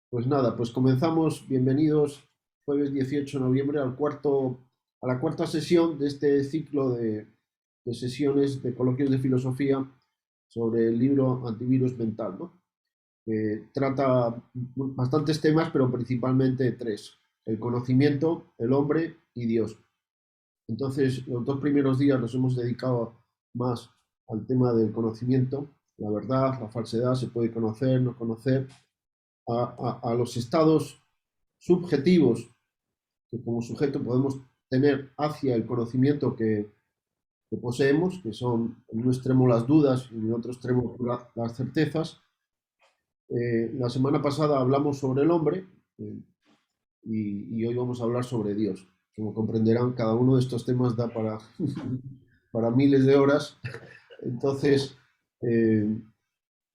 Pues nada, pues comenzamos. Bienvenidos jueves 18 de noviembre a la cuarta sesión de este ciclo de sesiones de coloquios de filosofía sobre el libro Antivirus Mental, ¿no? Que trata bastantes temas, pero principalmente tres: el conocimiento, el hombre y Dios. Entonces, los dos primeros días los hemos dedicado más al tema del conocimiento, la verdad, la falsedad, se puede conocer, no conocer, a los estados subjetivos que como sujeto podemos tener hacia el conocimiento que poseemos, que son en un extremo las dudas y en otro extremo las certezas. La semana pasada hablamos sobre el hombre eh, y hoy vamos a hablar sobre Dios. Como comprenderán, cada uno de estos temas da para, para miles de horas. Entonces, eh,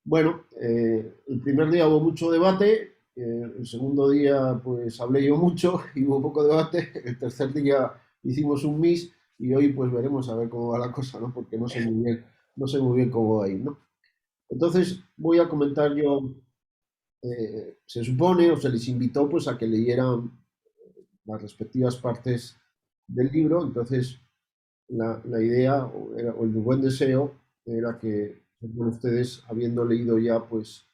bueno, el primer día hubo mucho debate, el segundo día pues hablé yo mucho y hubo poco debate, el tercer día hicimos un mix y hoy pues veremos a ver cómo va la cosa, ¿no? Porque no sé muy bien cómo va a ir, ¿no? Entonces voy a comentar yo, se supone o se les invitó pues a que leyeran las respectivas partes del libro. Entonces la idea o el buen deseo era que bueno, ustedes, habiendo leído ya pues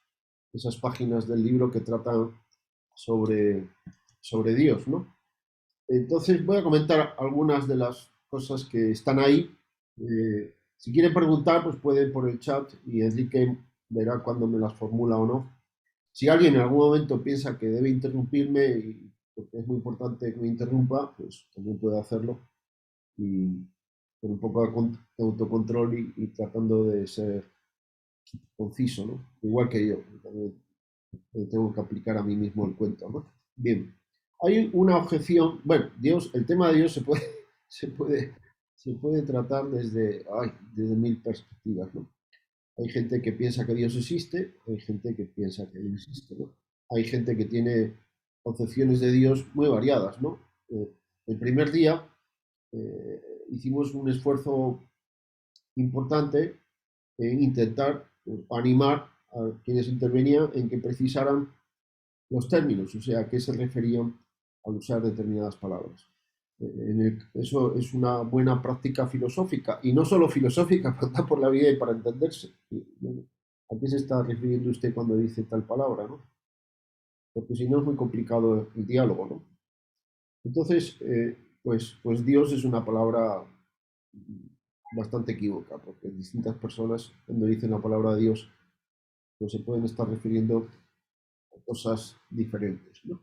esas páginas del libro que tratan sobre, sobre Dios, ¿no? Entonces voy a comentar algunas de las cosas que están ahí. Si quieren preguntar, pues pueden por el chat y Enrique verá cuándo me las formula o no. Si alguien en algún momento piensa que debe interrumpirme, porque es muy importante que me interrumpa, pues también puede hacerlo. Y con un poco de autocontrol y tratando de ser conciso, ¿no? Igual que yo, también tengo que aplicar a mí mismo el cuento, ¿no? Bien, hay una objeción, bueno, Dios, el tema de Dios se puede, se puede tratar desde mil perspectivas, ¿no? Hay gente que piensa que Dios existe, hay gente que piensa que no existe, ¿no? Hay gente que tiene concepciones de Dios muy variadas, ¿no? El primer día hicimos un esfuerzo importante en intentar animar a quienes intervenían en que precisaran los términos, o sea, a qué se referían al usar determinadas palabras. Eso es una buena práctica filosófica, y no solo filosófica, para andar por la vida y para entenderse. ¿A qué se está refiriendo usted cuando dice tal palabra, no? Porque si no es muy complicado el diálogo, ¿no? Entonces, pues Dios es una palabra bastante equívoca, porque distintas personas cuando dicen la palabra Dios, pues se pueden estar refiriendo a cosas diferentes, ¿no?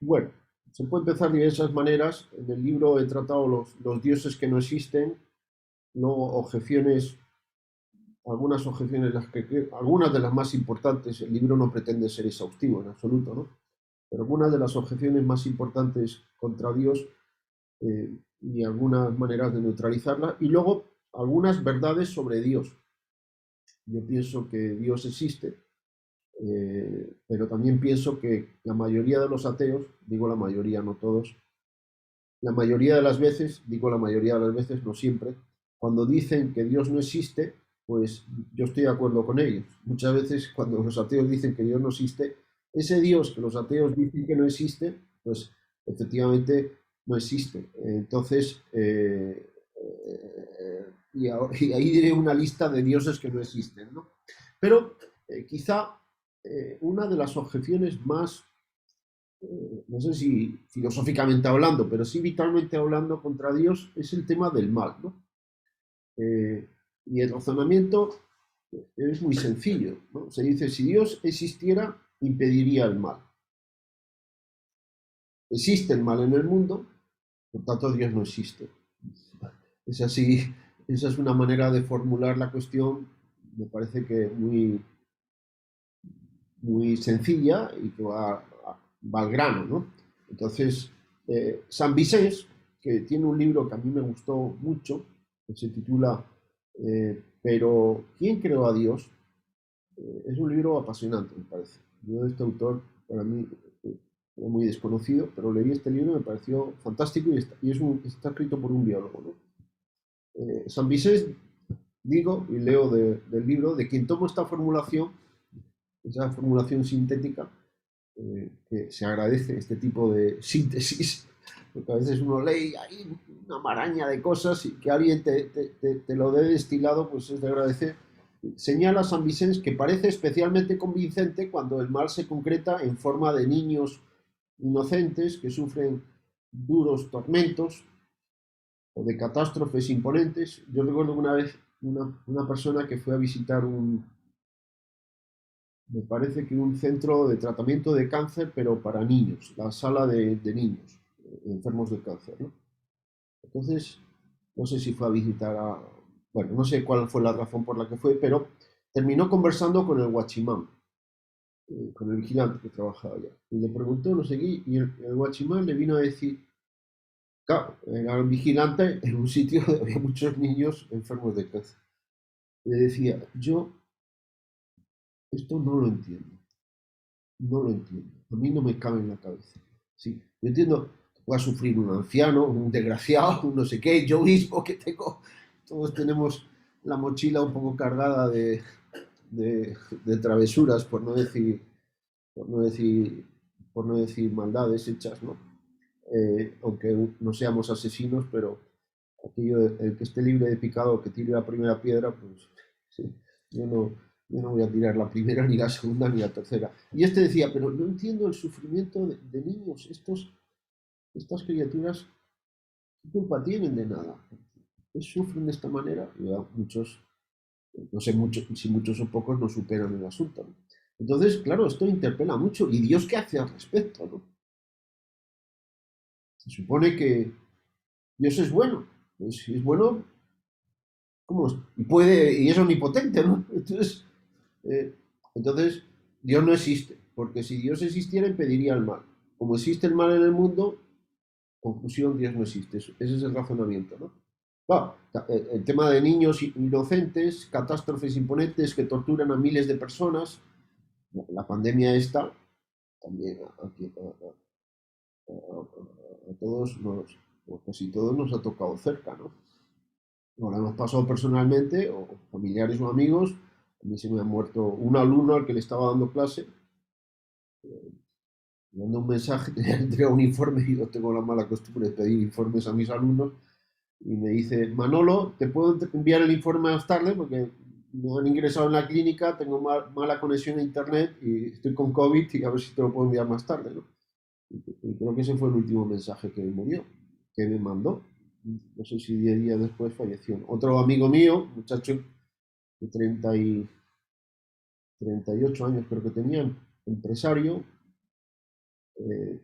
Bueno, se puede empezar de diversas maneras. En el libro he tratado los dioses que no existen, no objeciones, algunas objeciones, algunas de las más importantes. El libro no pretende ser exhaustivo en absoluto, ¿no? Pero algunas de las objeciones más importantes contra Dios, y algunas maneras de neutralizarla, y luego algunas verdades sobre Dios. Yo pienso que Dios existe, pero también pienso que la mayoría de los ateos, digo la mayoría, no todos, la mayoría de las veces, digo la mayoría de las veces, no siempre, cuando dicen que Dios no existe, pues yo estoy de acuerdo con ellos. Muchas veces cuando los ateos dicen que Dios no existe, ese Dios que los ateos dicen que no existe, pues efectivamente no existe. Entonces, y ahí diré una lista de dioses que no existen, ¿no? Pero quizá una de las objeciones más, no sé si filosóficamente hablando, pero sí vitalmente hablando contra Dios, es el tema del mal, ¿no? Eh, y el razonamiento es muy sencillo, ¿no? Se dice, si Dios existiera, impediría el mal. Existe el mal en el mundo, por tanto Dios no existe. Es así, esa es una manera de formular la cuestión, me parece que muy sencilla y que va al grano, ¿no? Entonces, San Vicens, que tiene un libro que a mí me gustó mucho, que se titula Pero ¿quién creó a Dios? Es un libro apasionante, me parece. Yo de este autor, para mí, era muy desconocido, pero leí este libro y me pareció fantástico está escrito por un biólogo, ¿no? San Vicens, digo, y leo del libro, de quien tomo esta formulación esa formulación sintética, que se agradece este tipo de síntesis, porque a veces uno lee ahí una maraña de cosas y que alguien te lo dé destilado, pues es de agradecer. Señala San Vicente que parece especialmente convincente cuando el mal se concreta en forma de niños inocentes que sufren duros tormentos o de catástrofes imponentes. Yo recuerdo una vez una persona que fue a visitar me parece que un centro de tratamiento de cáncer, pero para niños, la sala de niños enfermos de cáncer, ¿no? Entonces, no sé si fue a visitar bueno, no sé cuál fue la razón por la que fue, pero terminó conversando con el guachimán, con el vigilante que trabajaba allá. Y le preguntó, no sé qué, y el guachimán le vino a decir, claro, era un vigilante en un sitio donde había muchos niños enfermos de cáncer. Le decía, yo esto no lo entiendo, no lo entiendo, a mí no me cabe en la cabeza. Sí, yo entiendo que pueda sufrir un anciano, un desgraciado, un no sé qué, yo mismo que tengo, todos tenemos la mochila un poco cargada de travesuras, por no decir, por no decir maldades hechas, ¿no? Aunque no seamos asesinos, pero aquello el que esté libre de pecado, que tire la primera piedra, pues sí, yo no, yo no voy a tirar la primera, ni la segunda, ni la tercera. Y este decía, pero no entiendo el sufrimiento de niños, estas criaturas, ¿qué culpa tienen de nada? ¿Qué sufren de esta manera? Y ya muchos, no sé muchos, si muchos o pocos no superan el asunto, ¿no? Entonces, claro, esto interpela mucho. ¿Y Dios qué hace al respecto, no? Se supone que Dios es bueno. Pues si es bueno, ¿cómo? Y puede, y es omnipotente, ¿no? Eh, entonces, Dios no existe, porque si Dios existiera impediría el mal. Como existe el mal en el mundo, conclusión, Dios no existe. Ese es el razonamiento, ¿no? Bueno, el tema de niños inocentes, catástrofes imponentes que torturan a miles de personas, la pandemia esta, también a todos o casi todos nos ha tocado cerca, ¿no? No la hemos pasado personalmente, o familiares o amigos. A mí se me ha muerto un alumno al que le estaba dando clase, mando un mensaje, tenía que entregar un informe y yo tengo la mala costumbre de pedir informes a mis alumnos y me dice, Manolo, ¿te puedo enviar el informe más tarde? Porque me han ingresado en la clínica, tengo mala conexión a internet y estoy con COVID y a ver si te lo puedo enviar más tarde, ¿no? Y creo que ese fue el último mensaje que murió, que me mandó. No sé si 10 días después falleció. Otro amigo mío, muchacho de 38 años creo que tenía, empresario,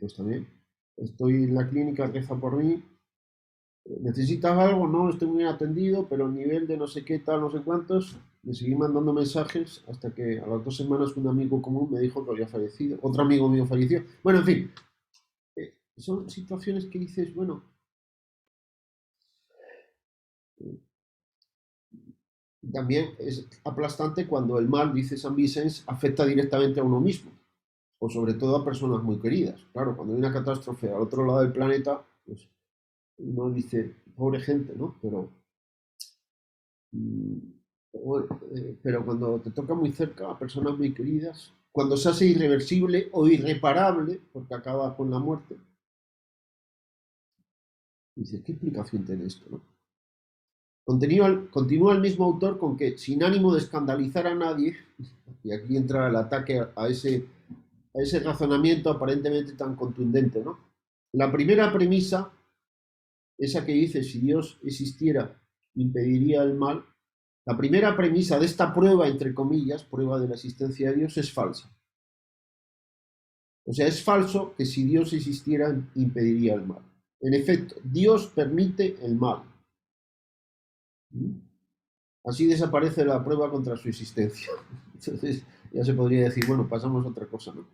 pues también. Estoy en la clínica, reza por mí. ¿Necesitas algo? No, estoy muy bien atendido, pero a nivel de no sé qué tal, no sé cuántos, le seguí mandando mensajes hasta que a las 2 semanas un amigo común me dijo que había fallecido. Otro amigo mío falleció. Bueno, en fin, son situaciones que dices, bueno, eh, también es aplastante cuando el mal, dice San Vicente, afecta directamente a uno mismo, o sobre todo a personas muy queridas. Claro, cuando hay una catástrofe al otro lado del planeta, pues uno dice, pobre gente, ¿no? Mm, pero cuando te toca muy cerca a personas muy queridas, cuando se hace irreversible o irreparable, porque acaba con la muerte, dices, ¿qué explicación tiene esto, no? Continúa el mismo autor con que, sin ánimo de escandalizar a nadie, y aquí entra el ataque a ese razonamiento aparentemente tan contundente, ¿no? La primera premisa, esa que dice, si Dios existiera, impediría el mal, la primera premisa de esta prueba, entre comillas, prueba de la existencia de Dios, es falsa. O sea, es falso que si Dios existiera, impediría el mal. En efecto, Dios permite el mal. Así desaparece la prueba contra su existencia. Entonces, ya se podría decir, bueno, pasamos a otra cosa, ¿no?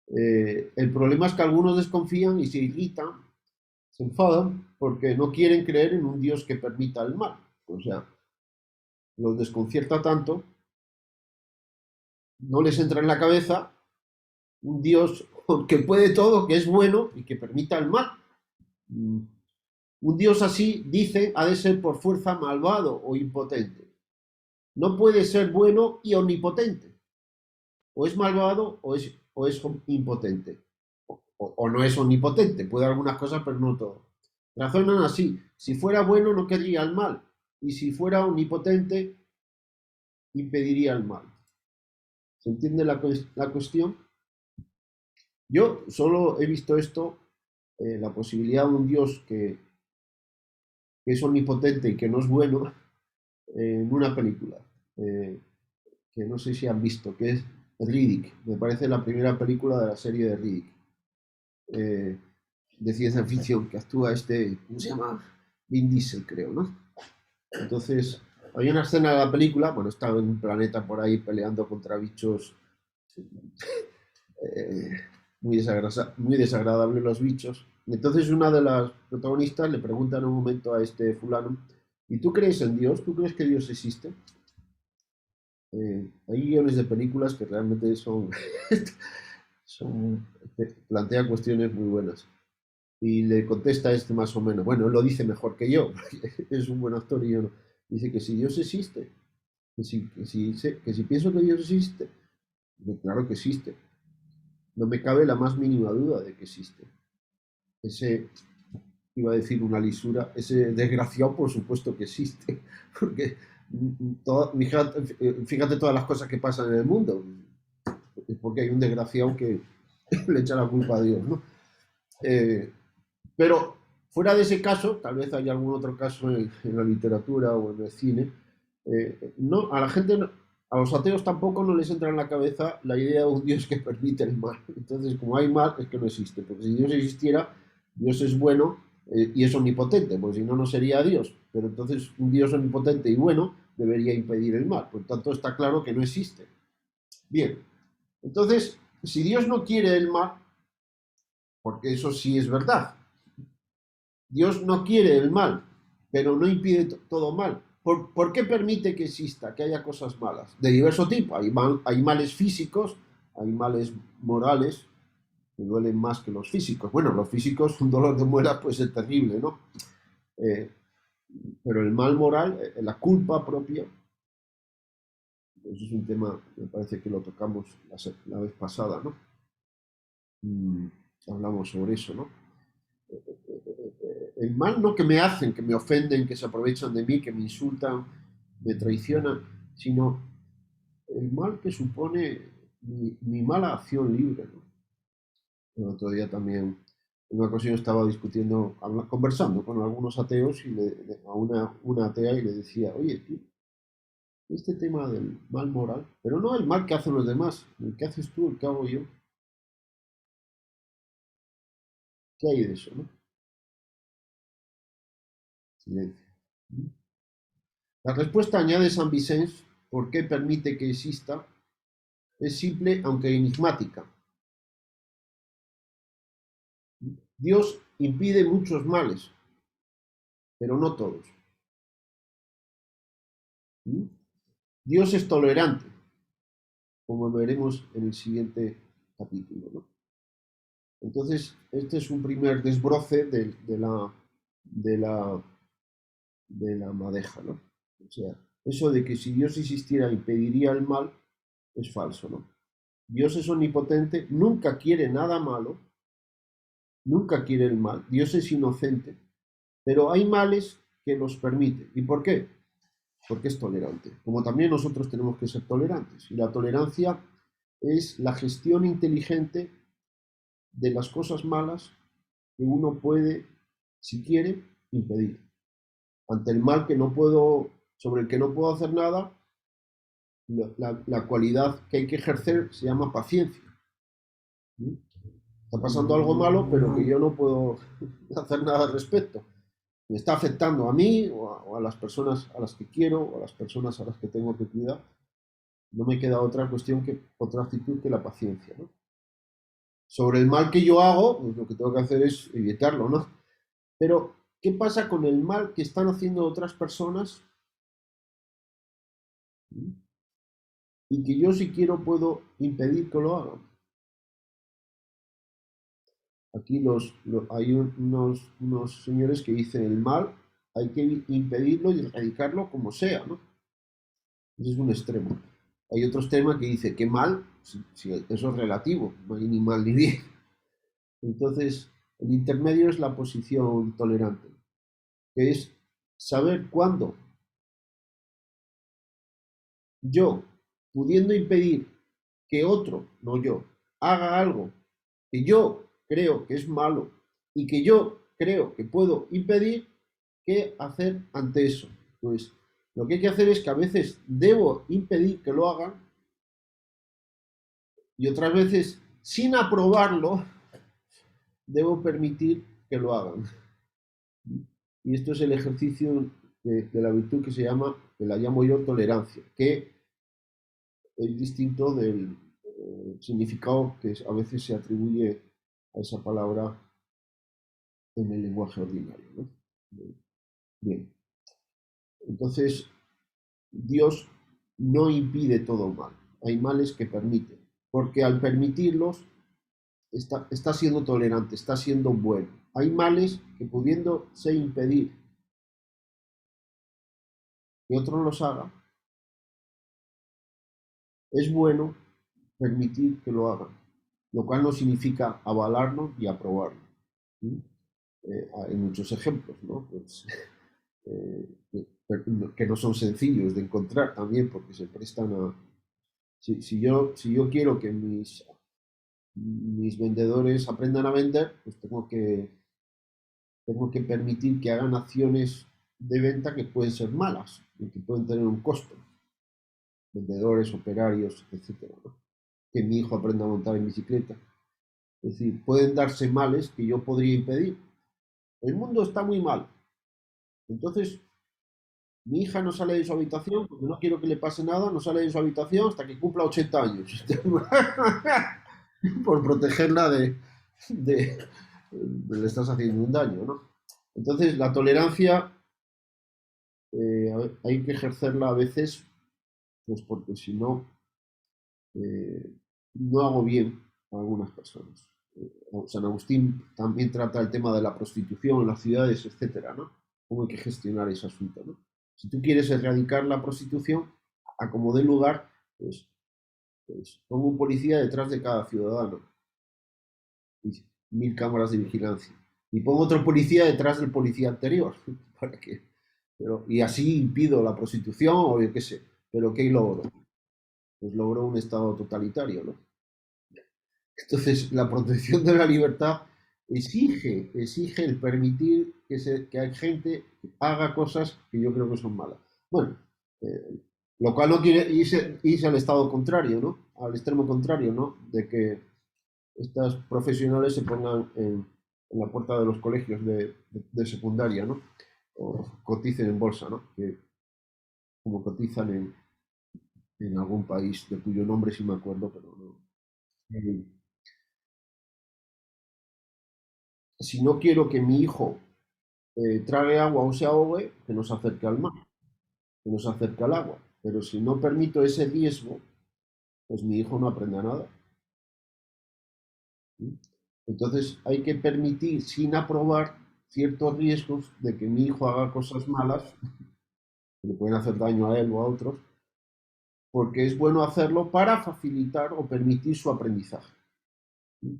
El problema es que algunos desconfían y se irritan, se enfadan, porque no quieren creer en un Dios que permita el mal. O sea, los desconcierta tanto, no les entra en la cabeza un Dios que puede todo, que es bueno y que permita el mal. Un Dios así, dice, ha de ser por fuerza malvado o impotente. No puede ser bueno y omnipotente. o es malvado o es impotente. O no es omnipotente, puede algunas cosas, pero no todo. Razonan así, si fuera bueno no querría el mal, y si fuera omnipotente impediría el mal. ¿Se entiende la cuestión? Yo solo he visto esto, la posibilidad de un Dios que es omnipotente y que no es bueno, en una película, que no sé si han visto, que es Riddick. Me parece la primera película de la serie de Riddick, eh, de ciencia ficción, que actúa ¿cómo se llama? Vin Diesel, creo, ¿no? Entonces, hay una escena de la película, bueno, estaba en un planeta por ahí peleando contra bichos, eh, muy desagradables los bichos. Entonces una de las protagonistas le pregunta en un momento a este fulano, ¿y tú crees en Dios? ¿Tú crees que Dios existe? Hay guiones de películas que realmente son plantean cuestiones muy buenas. Y le contesta más o menos, bueno, él lo dice mejor que yo, porque es un buen actor y yo no. Dice que si Dios existe, que si pienso que Dios existe, claro que existe. No me cabe la más mínima duda de que existe. Ese, iba a decir una lisura, ese desgraciado por supuesto que existe, porque fíjate todas las cosas que pasan en el mundo, porque hay un desgraciado que le echa la culpa a Dios, ¿no? Eh, pero fuera de ese caso, tal vez haya algún otro caso en la literatura o en el cine, no, a la gente, a los ateos tampoco no les entra en la cabeza la idea de un Dios que permite el mal. Entonces, como hay mal, es que no existe, porque si Dios existiera, Dios es bueno y es omnipotente, porque si no, no sería Dios. Pero entonces un Dios omnipotente y bueno debería impedir el mal. Por tanto, está claro que no existe. Bien, entonces, si Dios no quiere el mal, porque eso sí es verdad, Dios no quiere el mal, pero no impide todo mal. ¿Por qué permite que exista, que haya cosas malas? De diverso tipo. Hay males físicos, hay males morales, que duelen más que los físicos. Bueno, los físicos, un dolor de muela puede ser terrible, ¿no? Eh, pero el mal moral, la culpa propia, eso es un tema, me parece que lo tocamos la vez pasada, ¿no? Mm, hablamos sobre eso, ¿no? El mal no que me hacen, que me ofenden, que se aprovechan de mí, que me insultan, me traicionan, sino el mal que supone mi mala acción libre, ¿no? El otro día también, en una ocasión estaba discutiendo, conversando con algunos ateos y a una atea y le decía, oye, tú, este tema del mal moral, pero no el mal que hacen los demás, el que haces tú, el que hago yo, ¿qué hay de eso, no? Silencio. La respuesta, añade San Vicente, ¿por qué permite que exista? Es simple aunque enigmática. Dios impide muchos males, pero no todos. Dios es tolerante, como veremos en el siguiente capítulo, ¿no? Entonces, este es un primer desbroce de la, de la madeja, ¿no? O sea, eso de que si Dios existiera impediría el mal es falso, ¿no? Dios es omnipotente, nunca quiere nada malo, nunca quiere el mal, Dios es inocente, pero hay males que los permite. ¿Y por qué? Porque es tolerante, como también nosotros tenemos que ser tolerantes. Y la tolerancia es la gestión inteligente de las cosas malas que uno puede, si quiere, impedir. Ante el mal que no puedo, sobre el que no puedo hacer nada, la cualidad que hay que ejercer se llama paciencia. Está pasando algo malo, pero que yo no puedo hacer nada al respecto. Me está afectando a mí o a las personas a las que quiero o a las personas a las que tengo que cuidar. No me queda otra cuestión que otra actitud que la paciencia, ¿no? Sobre el mal que yo hago, pues lo que tengo que hacer es evitarlo, ¿no? Pero, ¿qué pasa con el mal que están haciendo otras personas y que yo si quiero puedo impedir que lo hagan? Aquí hay unos señores que dicen el mal hay que impedirlo y erradicarlo como sea, ¿no? Ese es un extremo. Hay otros temas que dice que mal, si eso es relativo, no hay ni mal ni bien. Entonces, el intermedio es la posición tolerante, que es saber cuándo yo, pudiendo impedir que otro, no yo, haga algo que yo creo que es malo y que yo creo que puedo impedir, ¿qué hacer ante eso? Pues lo que hay que hacer es que a veces debo impedir que lo hagan y otras veces, sin aprobarlo, debo permitir que lo hagan. Y esto es el ejercicio de la virtud que se llama, que la llamo yo tolerancia, que es distinto del significado que a veces se atribuye a esa palabra en el lenguaje ordinario, ¿no? Bien, entonces Dios no impide todo mal, hay males que permite, porque al permitirlos está siendo tolerante, está siendo bueno. Hay males que pudiéndose impedir que otro los haga, es bueno permitir que lo hagan, lo cual no significa avalarlo y aprobarlo. ¿Sí? Hay muchos ejemplos, ¿no? Pues, eh, que no son sencillos de encontrar también porque se prestan a... Si yo quiero que mis vendedores aprendan a vender, pues tengo que permitir que hagan acciones de venta que pueden ser malas y que pueden tener un costo. Vendedores, operarios, etcétera, ¿no? Que mi hijo aprenda a montar en bicicleta. Es decir, pueden darse males que yo podría impedir. El mundo está muy mal. Entonces, mi hija no sale de su habitación porque no quiero que le pase nada, no sale de su habitación hasta que cumpla 80 años. Por protegerla de le estás haciendo un daño, ¿no? Entonces, la tolerancia hay que ejercerla a veces, pues porque si no, eh, no hago bien a algunas personas. San Agustín también trata el tema de la prostitución en las ciudades, etcétera, ¿no? Cómo hay que gestionar ese asunto, ¿no? Si tú quieres erradicar la prostitución, a como dé lugar, pues pongo un policía detrás de cada ciudadano y 1000 cámaras de vigilancia. Y pongo otro policía detrás del policía anterior. ¿Para qué? Y así impido la prostitución o yo qué sé. Pero ¿qué logro? Pues logro un estado totalitario, ¿no? Entonces, la protección de la libertad exige el permitir que hay gente que haga cosas que yo creo que son malas. Bueno, eh, lo cual no quiere irse al estado contrario, ¿no? Al extremo contrario, ¿no? De que estas profesionales se pongan en la puerta de los colegios de secundaria, ¿no? O coticen en bolsa, ¿no? Que como cotizan en algún país de cuyo nombre sí me acuerdo, pero no. Eh, si no quiero que mi hijo trague agua o se ahogue, que no se acerque al mar, que no se acerque al agua. Pero si no permito ese riesgo, pues mi hijo no aprende nada. ¿Sí? Entonces hay que permitir, sin aprobar, ciertos riesgos de que mi hijo haga cosas malas, que le pueden hacer daño a él o a otros, porque es bueno hacerlo para facilitar o permitir su aprendizaje. ¿Sí?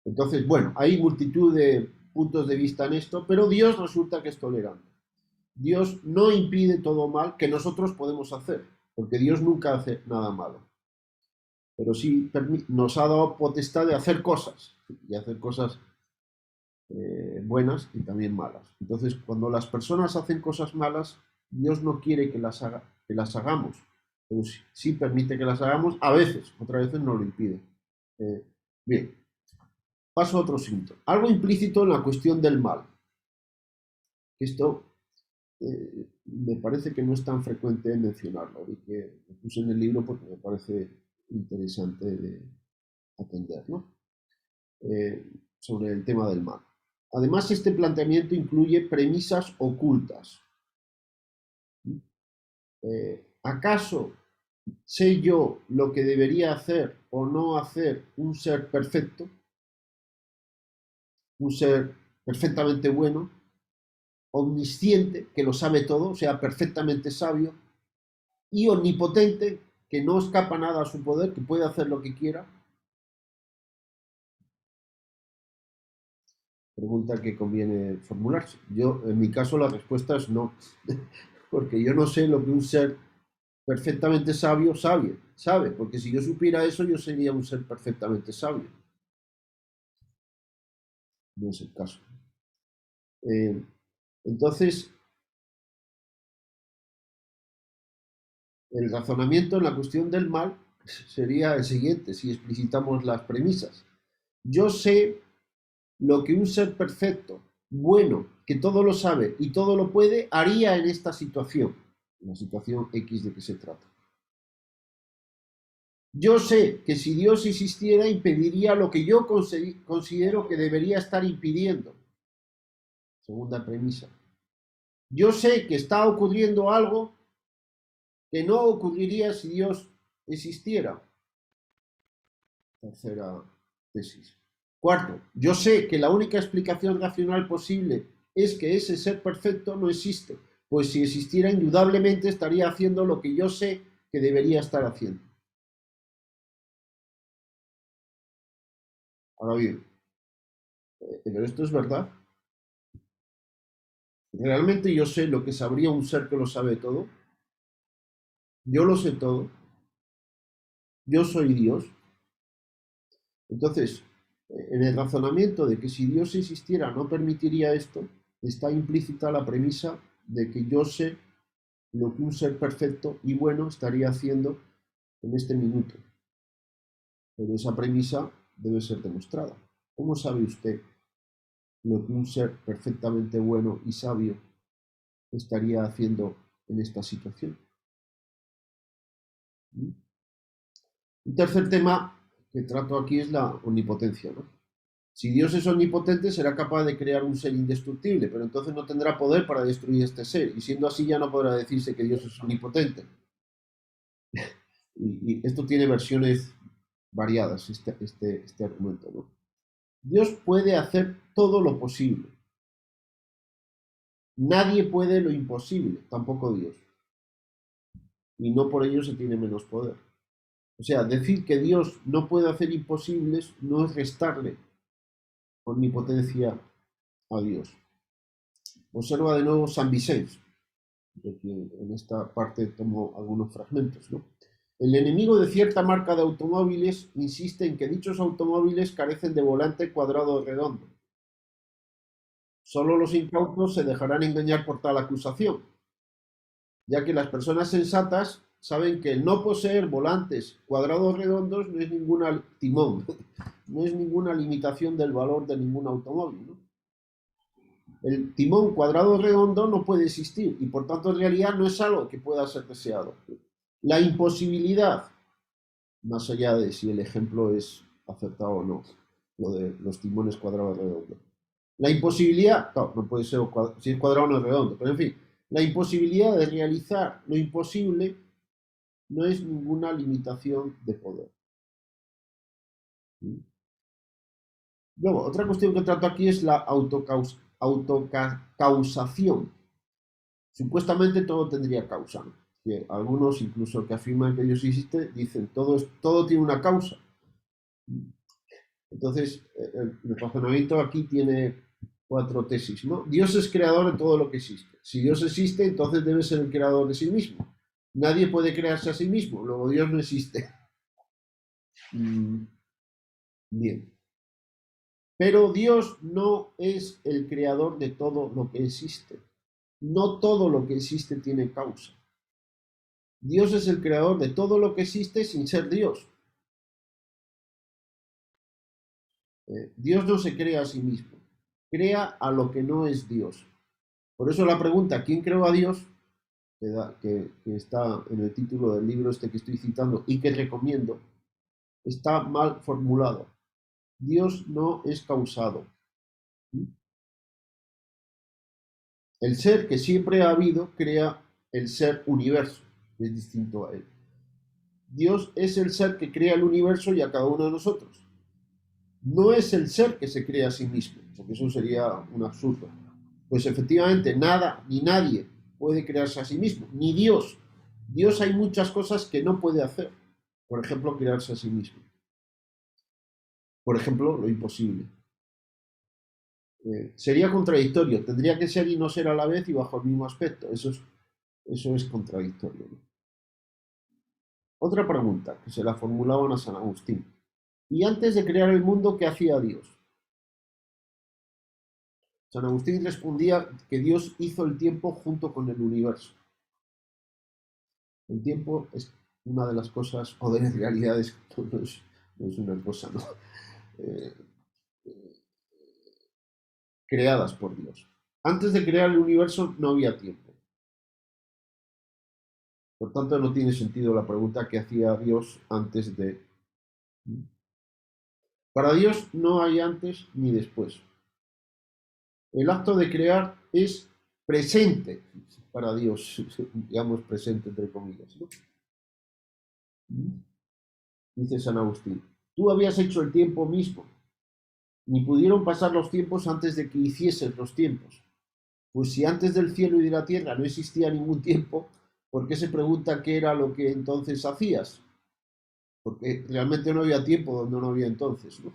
Entonces, bueno, hay multitud de puntos de vista en esto, pero Dios resulta que es tolerante. Dios no impide todo mal que nosotros podemos hacer, porque Dios nunca hace nada malo. Pero sí nos ha dado potestad de hacer cosas, y hacer cosas buenas y también malas. Entonces, cuando las personas hacen cosas malas, Dios no quiere que las hagamos, pero sí permite que las hagamos, a veces, otras veces no lo impide. Eh, bien, paso a otro asunto. Algo implícito en la cuestión del mal. Esto me parece que no es tan frecuente mencionarlo y que lo puse en el libro porque me parece interesante de atender, ¿no? Sobre el tema del mal. Además, este planteamiento incluye premisas ocultas. ¿Acaso sé yo lo que debería hacer o no hacer un ser perfecto? Un ser perfectamente bueno, omnisciente, que lo sabe todo, o sea, perfectamente sabio, y omnipotente, que no escapa nada a su poder, que puede hacer lo que quiera? Pregunta que conviene formularse. Yo, en mi caso, la respuesta es no, porque yo no sé lo que un ser perfectamente sabio sabe, porque si yo supiera eso, yo sería un ser perfectamente sabio. No es el caso. Entonces, el razonamiento en la cuestión del mal sería el siguiente, si explicitamos las premisas. Yo sé lo que un ser perfecto, bueno, que todo lo sabe y todo lo puede, haría en esta situación, en la situación X de que se trata. Yo sé que si Dios existiera, impediría lo que yo considero que debería estar impidiendo. Segunda premisa. Yo sé que está ocurriendo algo que no ocurriría si Dios existiera. Tercera tesis. Cuarto, yo sé que la única explicación racional posible es que ese ser perfecto no existe, pues si existiera indudablemente estaría haciendo lo que yo sé que debería estar haciendo. Ahora bien, ¿pero esto es verdad? ¿Realmente yo sé lo que sabría un ser que lo sabe todo? Yo lo sé todo. Yo soy Dios. Entonces, en el razonamiento de que si Dios existiera no permitiría esto, está implícita la premisa de que yo sé lo que un ser perfecto y bueno estaría haciendo en este minuto. Pero esa premisa debe ser demostrada. ¿Cómo sabe usted lo que un ser perfectamente bueno y sabio estaría haciendo en esta situación? Un tercer tema que trato aquí es la omnipotencia, ¿no? Si Dios es omnipotente, será capaz de crear un ser indestructible, pero entonces no tendrá poder para destruir este ser, y siendo así ya no podrá decirse que Dios es omnipotente. Y esto tiene versiones variadas, este argumento, ¿no? Dios puede hacer todo lo posible. Nadie puede lo imposible, tampoco Dios. Y no por ello se tiene menos poder. O sea, decir que Dios no puede hacer imposibles no es restarle omnipotencia a Dios. Observa de nuevo San Vicente, de que en esta parte tomo algunos fragmentos, ¿no? El enemigo de cierta marca de automóviles insiste en que dichos automóviles carecen de volante cuadrado o redondo. Solo los incautos se dejarán engañar por tal acusación, ya que las personas sensatas saben que el no poseer volantes cuadrados redondos no es ninguna timón, no es ninguna limitación del valor de ningún automóvil, ¿no? El timón cuadrado redondo no puede existir y por tanto en realidad no es algo que pueda ser deseado. La imposibilidad, más allá de si el ejemplo es acertado o no, lo de los timones cuadrados redondos. La imposibilidad, no, no puede ser si es cuadrado no es redondo, pero en fin, la imposibilidad de realizar lo imposible no es ninguna limitación de poder. Luego, otra cuestión que trato aquí es la autocausación. Supuestamente todo tendría causa, ¿no? Que algunos, incluso que afirman que Dios existe, dicen todo tiene una causa. Entonces, el razonamiento aquí tiene cuatro tesis, ¿no? Dios es creador de todo lo que existe. Si Dios existe, entonces debe ser el creador de sí mismo. Nadie puede crearse a sí mismo, luego Dios no existe. Bien. Pero Dios no es el creador de todo lo que existe. No todo lo que existe tiene causa. Dios es el creador de todo lo que existe sin ser Dios. Dios no se crea a sí mismo, crea a lo que no es Dios. Por eso la pregunta, ¿quién creó a Dios? Que está en el título del libro este que estoy citando y que recomiendo, está mal formulado. Dios no es causado. El ser que siempre ha habido crea el ser universo, que es distinto a él. Dios es el ser que crea el universo y a cada uno de nosotros. No es el ser que se crea a sí mismo, porque eso sería un absurdo. Pues efectivamente nada ni nadie puede crearse a sí mismo, ni Dios. Dios hay muchas cosas que no puede hacer. Por ejemplo, crearse a sí mismo. Por ejemplo, lo imposible. Sería contradictorio. Tendría que ser y no ser a la vez y bajo el mismo aspecto. Eso es contradictorio, ¿no? Otra pregunta que se la formulaban a San Agustín. ¿Y antes de crear el mundo, qué hacía Dios? San Agustín respondía que Dios hizo el tiempo junto con el universo. El tiempo es una de las cosas, o de las realidades, no es una cosa, ¿no? Eh, creadas por Dios. Antes de crear el universo no había tiempo. Por tanto, no tiene sentido la pregunta que hacía Dios antes de... Para Dios no hay antes ni después. El acto de crear es presente para Dios, digamos presente entre comillas, ¿no? Dice San Agustín, tú habías hecho el tiempo mismo, ni pudieron pasar los tiempos antes de que hicieses los tiempos. Pues si antes del cielo y de la tierra no existía ningún tiempo, ¿por qué se pregunta qué era lo que entonces hacías? Porque realmente no había tiempo donde no había entonces, ¿no?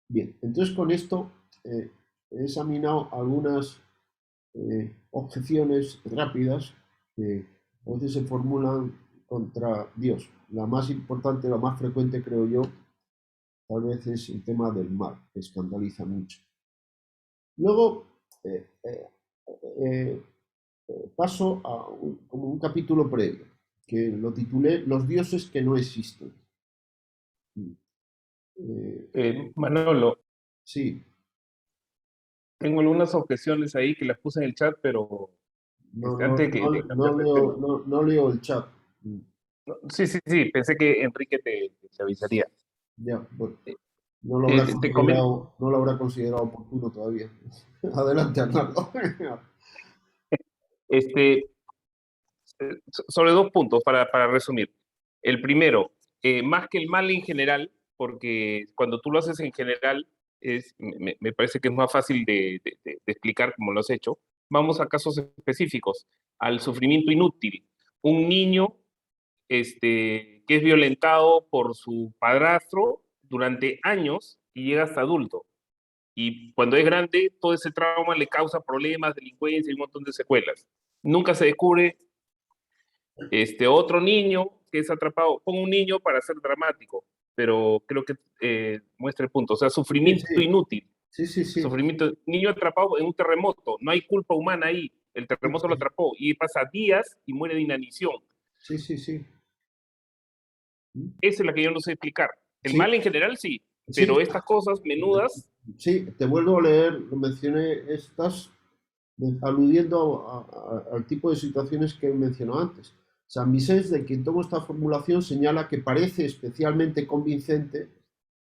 Bien, entonces con esto he examinado algunas objeciones rápidas que a veces se formulan contra Dios. La más importante, la más frecuente, creo yo, tal vez es el tema del mal, que escandaliza mucho. Luego eh, paso a como un capítulo previo, que lo titulé Los dioses que no existen. Eh, Manolo, sí, tengo algunas objeciones ahí que las puse en el chat, pero no, no, antes de cambiar de tema. no leo el chat. Sí, sí, sí, pensé que Enrique te avisaría. Ya, bueno, Eh, te comento, no lo habrá considerado oportuno todavía. Adelante, Arnaldo. este, sobre dos puntos para resumir. El primero, más que el mal en general, porque cuando tú lo haces en general, me parece que es más fácil de explicar como lo has hecho. Vamos a casos específicos, al sufrimiento inútil. Un niño que es violentado por su padrastro durante años y llega hasta adulto. Y cuando es grande, todo ese trauma le causa problemas, delincuencia y un montón de secuelas. Nunca se descubre otro niño que es atrapado. Pongo un niño para ser dramático, pero creo que muestra el punto. O sea, Sí, sufrimiento sí, inútil. sí, sí, sí, Sufrimiento, niño atrapado en un terremoto. No hay culpa humana ahí. El terremoto lo atrapó y pasa días y muere de inanición. sí, sí, sí, Esa es la que yo no sé explicar. El sí, mal en general sí, sí, pero estas cosas menudas, sí, te vuelvo a leer, lo mencioné, estás aludiendo al tipo de situaciones que mencionó antes. San Vicente, de quien tomo esta formulación, señala que parece especialmente convincente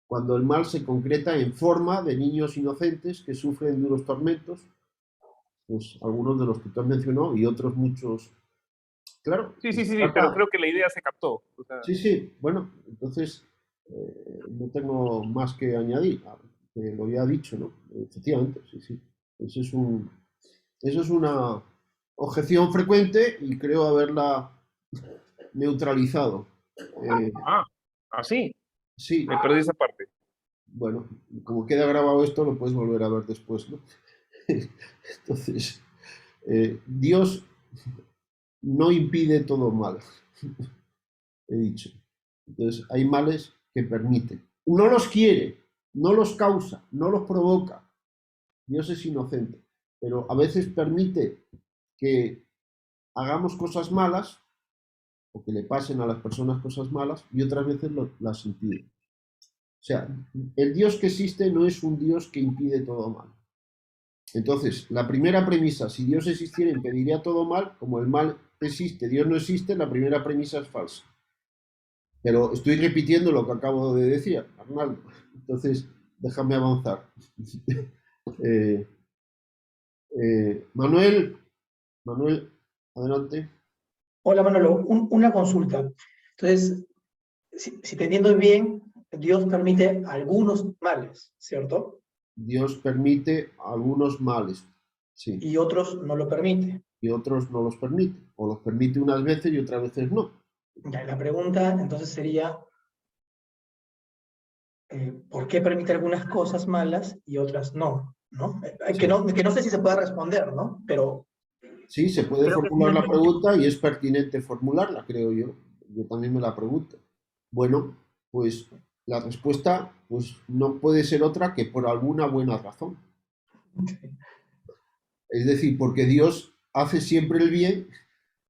cuando el mal se concreta en forma de niños inocentes que sufren duros tormentos, pues algunos de los que tú has mencionado y otros muchos. Claro, sí, se sí, sí, sí, pero trata. creo que la idea se captó. O sea, Sí, sí, bueno, entonces no tengo más que añadir, que lo ya dicho, ¿no? Efectivamente, sí, sí. Eso es eso es una objeción frecuente y creo haberla neutralizado. Eh, así, sí, me perdí esa parte. bueno, como queda grabado esto, lo puedes volver a ver después, ¿no? Entonces, Dios no impide todo mal, he dicho. Entonces, hay males que permite. No los quiere, no los causa, no los provoca. Dios es inocente, pero a veces permite que hagamos cosas malas o que le pasen a las personas cosas malas y otras veces las impide. O sea, el Dios que existe no es un Dios que impide todo mal. Entonces, la primera premisa, si Dios existiera, impediría todo mal, como el mal existe, Dios no existe, la primera premisa es falsa. Pero estoy repitiendo lo que acabo de decir, Arnaldo. Entonces, déjame avanzar. eh, Manuel, Manuel, adelante. Hola Manolo, una consulta. Entonces, si te entiendo bien, Dios permite algunos males, ¿cierto? Dios permite algunos males. Sí. y otros no lo permite. Y otros no los permite, o los permite unas veces y otras veces no. Ya, la pregunta entonces sería, ¿por qué permite algunas cosas malas y otras no? ¿No? Sí. Que no sé si se puede responder, ¿no? Pero Sí, se puede creo que es formular muy la pregunta y es pertinente formularla, creo yo. Yo también me la pregunto. Bueno, pues la respuesta pues, no puede ser otra que por alguna buena razón. Es decir, porque Dios hace siempre el bien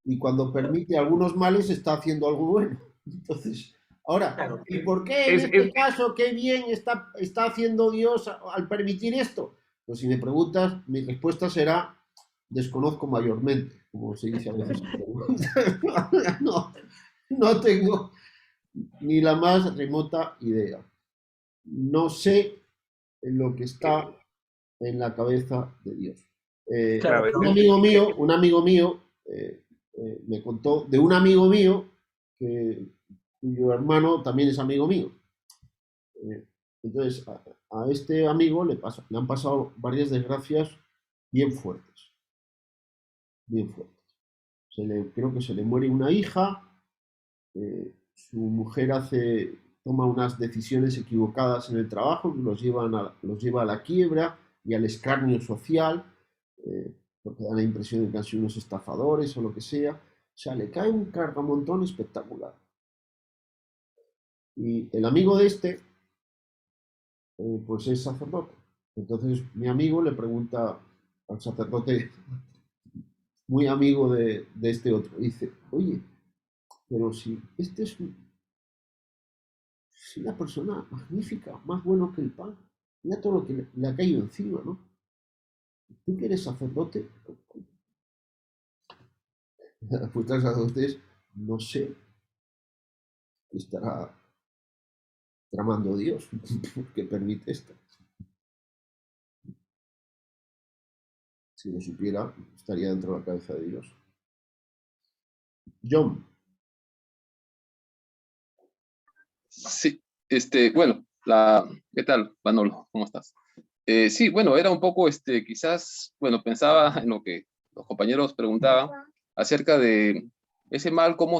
y cuando permite algunos males está haciendo algo bueno. Entonces, ahora, claro, ¿y por qué en Es, este caso qué bien está haciendo Dios al permitir esto? Pues si me preguntas, mi respuesta será desconozco mayormente, como se dice a veces. No, no tengo ni la más remota idea. No sé lo que está en la cabeza de Dios. claro, claro, Un amigo mío, me contó de un amigo mío cuyo hermano también es amigo mío. Entonces, a este amigo le han pasado varias desgracias bien fuertes, bien fuertes. Creo que se le muere una hija, su mujer toma unas decisiones equivocadas en el trabajo que los lleva a la quiebra y al escarnio social, porque da la impresión de que han sido unos estafadores o lo que sea. O sea, le cae un cargamontón espectacular. Y el amigo de este, pues es sacerdote. Entonces mi amigo le pregunta al sacerdote, muy amigo de este otro, dice, oye, pero si este es una persona magnífica, más bueno que el pan, mira todo lo que le ha caído encima, ¿no? Tú que eres sacerdote, la respuesta del sacerdote es, no sé qué estará tramando Dios, que permite esto. Si lo supiera, estaría dentro de la cabeza de Dios. John. Sí, bueno, ¿qué tal, Manolo? ¿Cómo estás? Sí, bueno, era un poco, quizás, bueno, pensaba en lo que los compañeros preguntaban acerca de ese mal, ¿por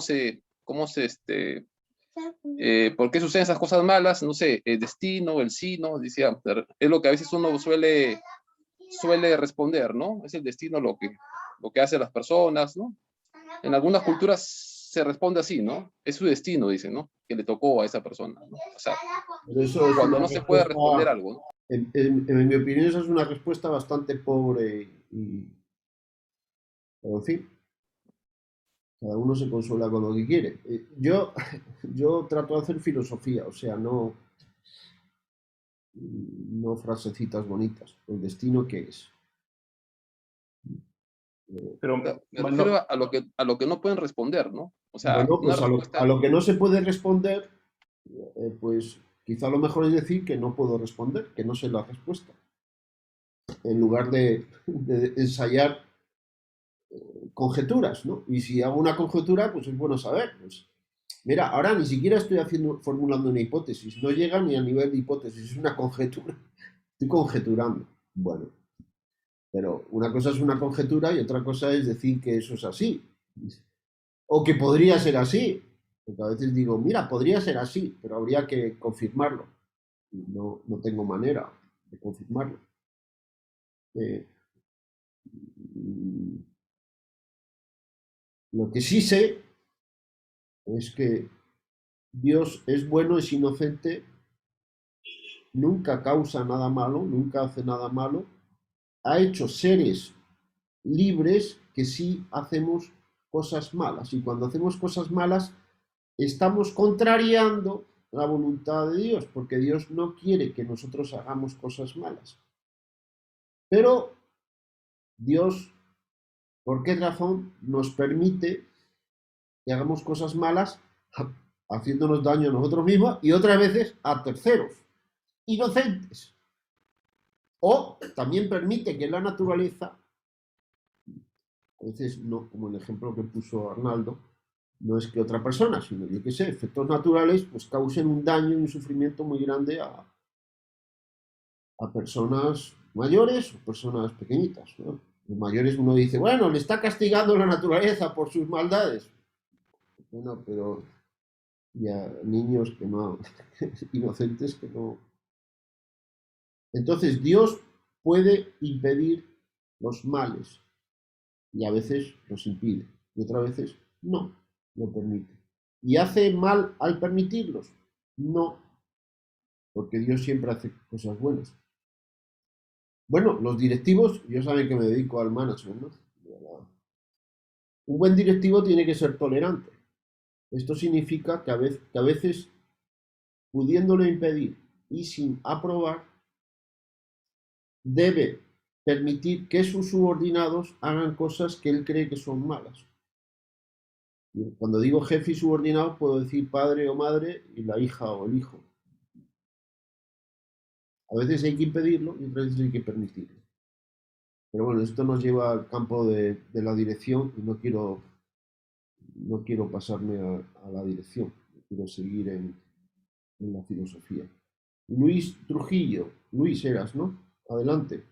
qué suceden esas cosas malas? No sé, el destino, el sino, decía, es lo que a veces uno suele responder, ¿no? Es el destino lo que hace las personas, ¿no? En algunas culturas se responde así, ¿no? Es su destino, dicen, ¿no? Que le tocó a esa persona, ¿no? O sea, Pero eso es cuando una no se puede responder respuesta, algo, ¿no? en mi opinión, esa es una respuesta bastante pobre pero en fin, cada uno se consuela con lo que quiere. Yo trato de hacer filosofía, o sea, no frasecitas bonitas. ¿El destino qué es? pero Me refiero a lo que no pueden responder, ¿no? O sea, Bueno, una pues a respuesta, lo que no se puede responder, pues quizá lo mejor es decir que no puedo responder, que no sé la respuesta, en lugar de ensayar conjeturas, ¿no? Y si hago una conjetura, pues es bueno saber. Pues, mira, ahora ni siquiera estoy formulando una hipótesis, no llega ni a nivel de hipótesis, es una conjetura. Estoy conjeturando. Bueno, pero una cosa es una conjetura y otra cosa es decir que eso es así. O que podría ser así. Porque a veces digo, mira, podría ser así, pero habría que confirmarlo. Y no tengo manera de confirmarlo. Eh, lo que sí sé es que Dios es bueno, es inocente, nunca causa nada malo, nunca hace nada malo, ha hecho seres libres que sí hacemos cosas malas. Y cuando hacemos cosas malas, estamos contrariando la voluntad de Dios, porque Dios no quiere que nosotros hagamos cosas malas. Pero Dios, ¿por qué razón nos permite que hagamos cosas malas haciéndonos daño a nosotros mismos y otras veces a terceros, inocentes? O también permite que la naturaleza, a veces no, como el ejemplo que puso Arnaldo, no es que otra persona, sino yo que sé, efectos naturales, pues causen un daño y un sufrimiento muy grande a personas mayores o personas pequeñitas, ¿no? Los mayores uno dice, bueno, le está castigando la naturaleza por sus maldades. Bueno, pero ya niños que no, inocentes que no. Entonces Dios puede impedir los males y a veces los impide y otras veces no, lo permite. ¿Y hace mal al permitirlos? No, porque Dios siempre hace cosas buenas. Bueno, los directivos, yo saben que me dedico al management, ¿no? Un buen directivo tiene que ser tolerante. Esto significa que a veces, pudiéndolo impedir y sin aprobar, debe permitir que sus subordinados hagan cosas que él cree que son malas. Cuando digo jefe y subordinado, puedo decir padre o madre y la hija o el hijo. A veces hay que impedirlo y otras veces hay que permitirlo. Pero bueno, esto nos lleva al campo de la dirección y no quiero pasarme a la dirección, quiero seguir en la filosofía. Luis Trujillo, Luis eras, ¿no? Adelante.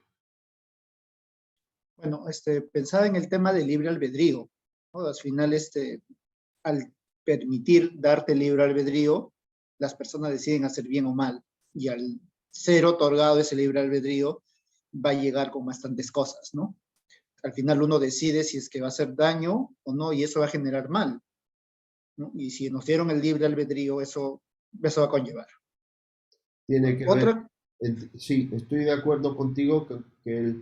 Bueno, pensaba en el tema del libre albedrío, ¿no? Al final, al permitir darte libre albedrío, las personas deciden hacer bien o mal, y al ser otorgado ese libre albedrío, va a llegar con bastantes cosas, ¿no? Al final uno decide si es que va a hacer daño o no, y eso va a generar mal, ¿no? Y si nos dieron el libre albedrío, eso va a conllevar. Tiene que Otra, ver, sí, estoy de acuerdo contigo que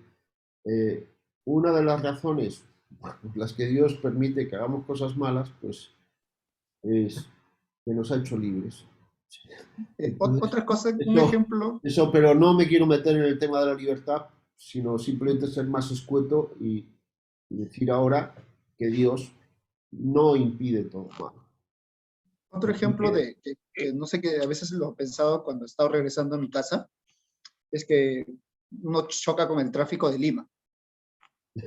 una de las razones por las que Dios permite que hagamos cosas malas, pues es que nos ha hecho libres. Entonces, otra cosa, un ejemplo. Eso, pero no me quiero meter en el tema de la libertad, sino simplemente ser más escueto y decir ahora que Dios no impide todo mal. Otro ejemplo que no sé, que a veces lo he pensado cuando he estado regresando a mi casa, es que uno choca con el tráfico de Lima.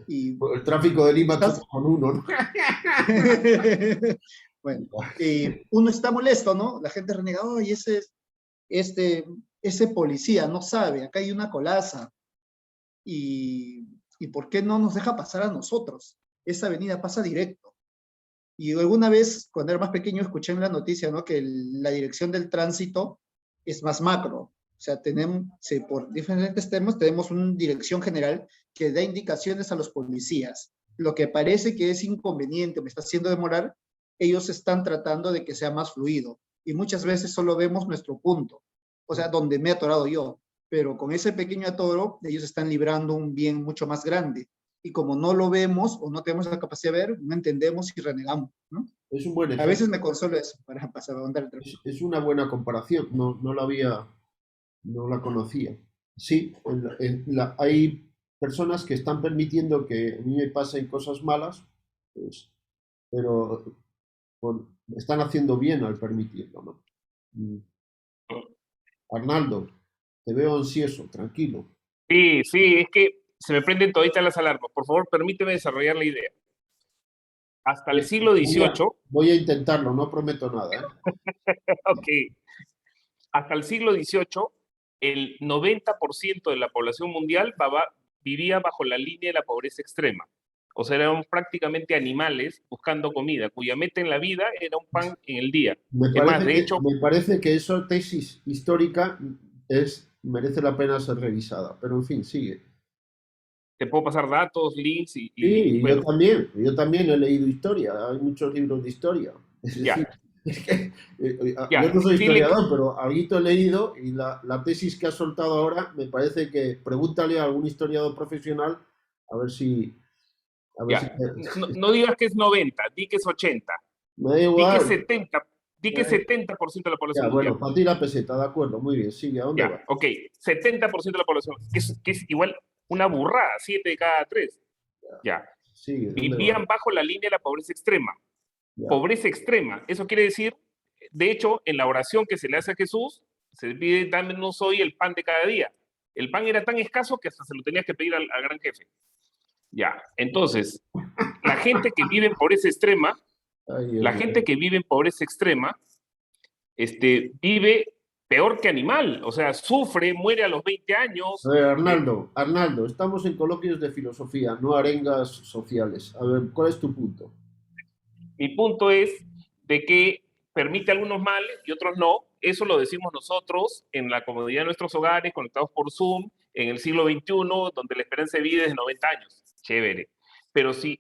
Y El tráfico de Lima choca con uno, ¿no? bueno, uno está molesto, ¿no? La gente renega, oye, ese policía no sabe, acá hay una colaza. ¿Y por qué no nos deja pasar a nosotros? Esa avenida pasa directo. Y alguna vez, cuando era más pequeño, escuché en la noticia, ¿no?, que la dirección del tránsito es más macro. O sea, por diferentes temas, tenemos una dirección general que da indicaciones a los policías. Lo que parece que es inconveniente, me está haciendo demorar, ellos están tratando de que sea más fluido. Y muchas veces solo vemos nuestro punto, o sea, donde me he atorado yo. Pero con ese pequeño atoro, ellos están librando un bien mucho más grande. Y como no lo vemos o no tenemos la capacidad de ver, no entendemos y renegamos, ¿no? Es un buen ejemplo. A veces me consuelo eso para pasar a andar el tráfico. Es una buena comparación, no la conocía. Sí, hay personas que están permitiendo que a mí me pasen cosas malas, pues, pero están haciendo bien al permitirlo, ¿no? Arnaldo, te veo ansioso, tranquilo. Sí, es que se me prenden toditas las alarmas. Por favor, permíteme desarrollar la idea. Hasta el siglo XVIII... Voy a intentarlo, no prometo nada, ¿eh? Ok. Hasta el siglo XVIII, el 90% de la población mundial vivía bajo la línea de la pobreza extrema. O sea, eran prácticamente animales buscando comida, cuya meta en la vida era un pan en el día. Me parece que esa tesis histórica merece la pena ser revisada, pero en fin, sigue. Te puedo pasar datos, links Sí, bueno. yo también he leído historia, hay muchos libros de historia. Ya. Yo no soy historiador, pero algo he leído y la tesis que has soltado ahora me parece que pregúntale a algún historiador profesional a ver si... No digas que es 90, di que es 80. Me da igual. Di que 70% de la población mundial. Bueno, para ti la peseta, de acuerdo, muy bien, sigue, ¿a dónde va? Ok, 70% de la población, que es igual una burrada, 7 de cada 3. Sigue, vivían bajo la línea de la pobreza extrema. Pobreza extrema, eso quiere decir, de hecho, en la oración que se le hace a Jesús, se pide, dámenos hoy el pan de cada día. El pan era tan escaso que hasta se lo tenías que pedir al gran jefe. Entonces, la gente que vive en pobreza extrema, vive peor que animal, o sea, sufre, muere a los 20 años. A ver, Arnaldo, estamos en coloquios de filosofía, no arengas sociales. A ver, ¿cuál es tu punto? Mi punto es de que permite algunos males y otros no. Eso lo decimos nosotros en la comodidad de nuestros hogares, conectados por Zoom, en el siglo XXI, donde la esperanza de vida es de 90 años. Chévere. Pero sí,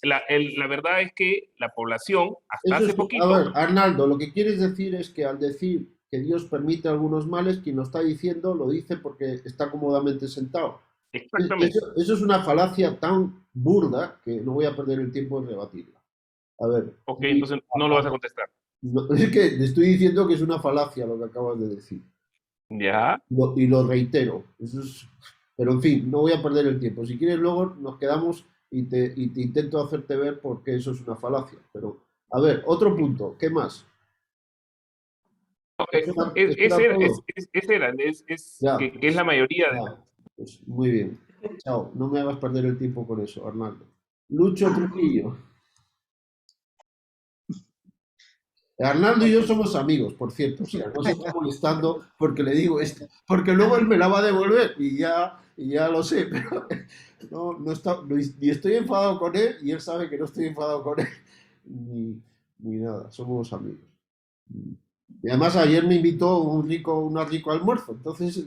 la verdad es que la población, hasta Eso hace es, poquito... a ver, Arnaldo, lo que quieres decir es que al decir que Dios permite algunos males, quien lo está diciendo lo dice porque está cómodamente sentado. Exactamente. Eso es una falacia tan burda que no voy a perder el tiempo en rebatirla. A ver, Ok, entonces no lo vas a contestar. es que te estoy diciendo que es una falacia lo que acabas de decir. Ya. Y lo reitero. Pero en fin, no voy a perder el tiempo. Si quieres, luego nos quedamos y te intento hacerte ver por qué eso es una falacia. Pero, a ver, otro punto. ¿Qué más? Ese era, Ya, que es la mayoría de... ya. Pues muy bien. Chao. No me hagas perder el tiempo con eso, Arnaldo. Lucho Trujillo. Arnaldo y yo somos amigos, por cierto, o sea, no se está molestando porque le digo esto, porque luego él me la va a devolver y ya lo sé, pero ni estoy enfadado con él y él sabe que no estoy enfadado con él, ni nada, somos amigos. Y además ayer me invitó a un rico almuerzo, entonces...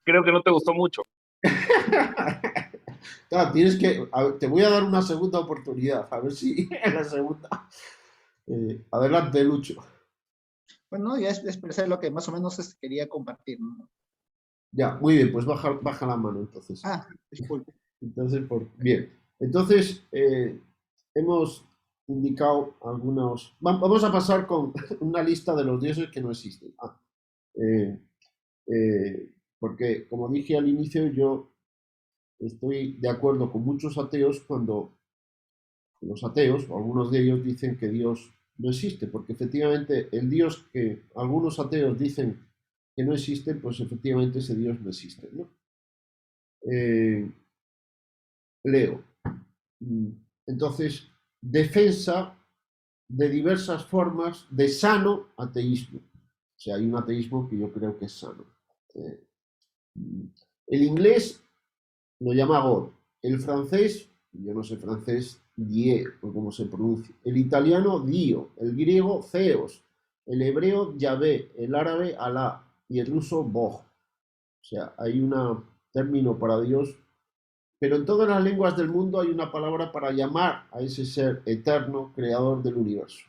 Creo que no te gustó mucho. Claro, te voy a dar una segunda oportunidad, a ver si en la segunda... adelante, Lucho. Bueno, ya expresé lo que más o menos quería compartir, ¿no? Ya, muy bien, pues baja la mano entonces. Disculpe. Entonces, bien. Entonces, hemos indicado algunos... Vamos a pasar con una lista de los dioses que no existen. Porque, como dije al inicio, yo estoy de acuerdo con muchos ateos cuando los ateos, o algunos de ellos, dicen que Dios no existe, porque efectivamente el Dios que algunos ateos dicen que no existe, pues efectivamente ese Dios no existe, ¿no? Leo. Entonces, defensa de diversas formas de sano ateísmo. O sea, hay un ateísmo que yo creo que es sano. El inglés lo llama God. El francés, yo no sé francés, Die, o cómo se pronuncia. El italiano, Dio. El griego, Theos. El hebreo, Yahvé. El árabe, Alá. Y el ruso, Bog. O sea, hay un término para Dios, pero en todas las lenguas del mundo hay una palabra para llamar a ese ser eterno, creador del universo.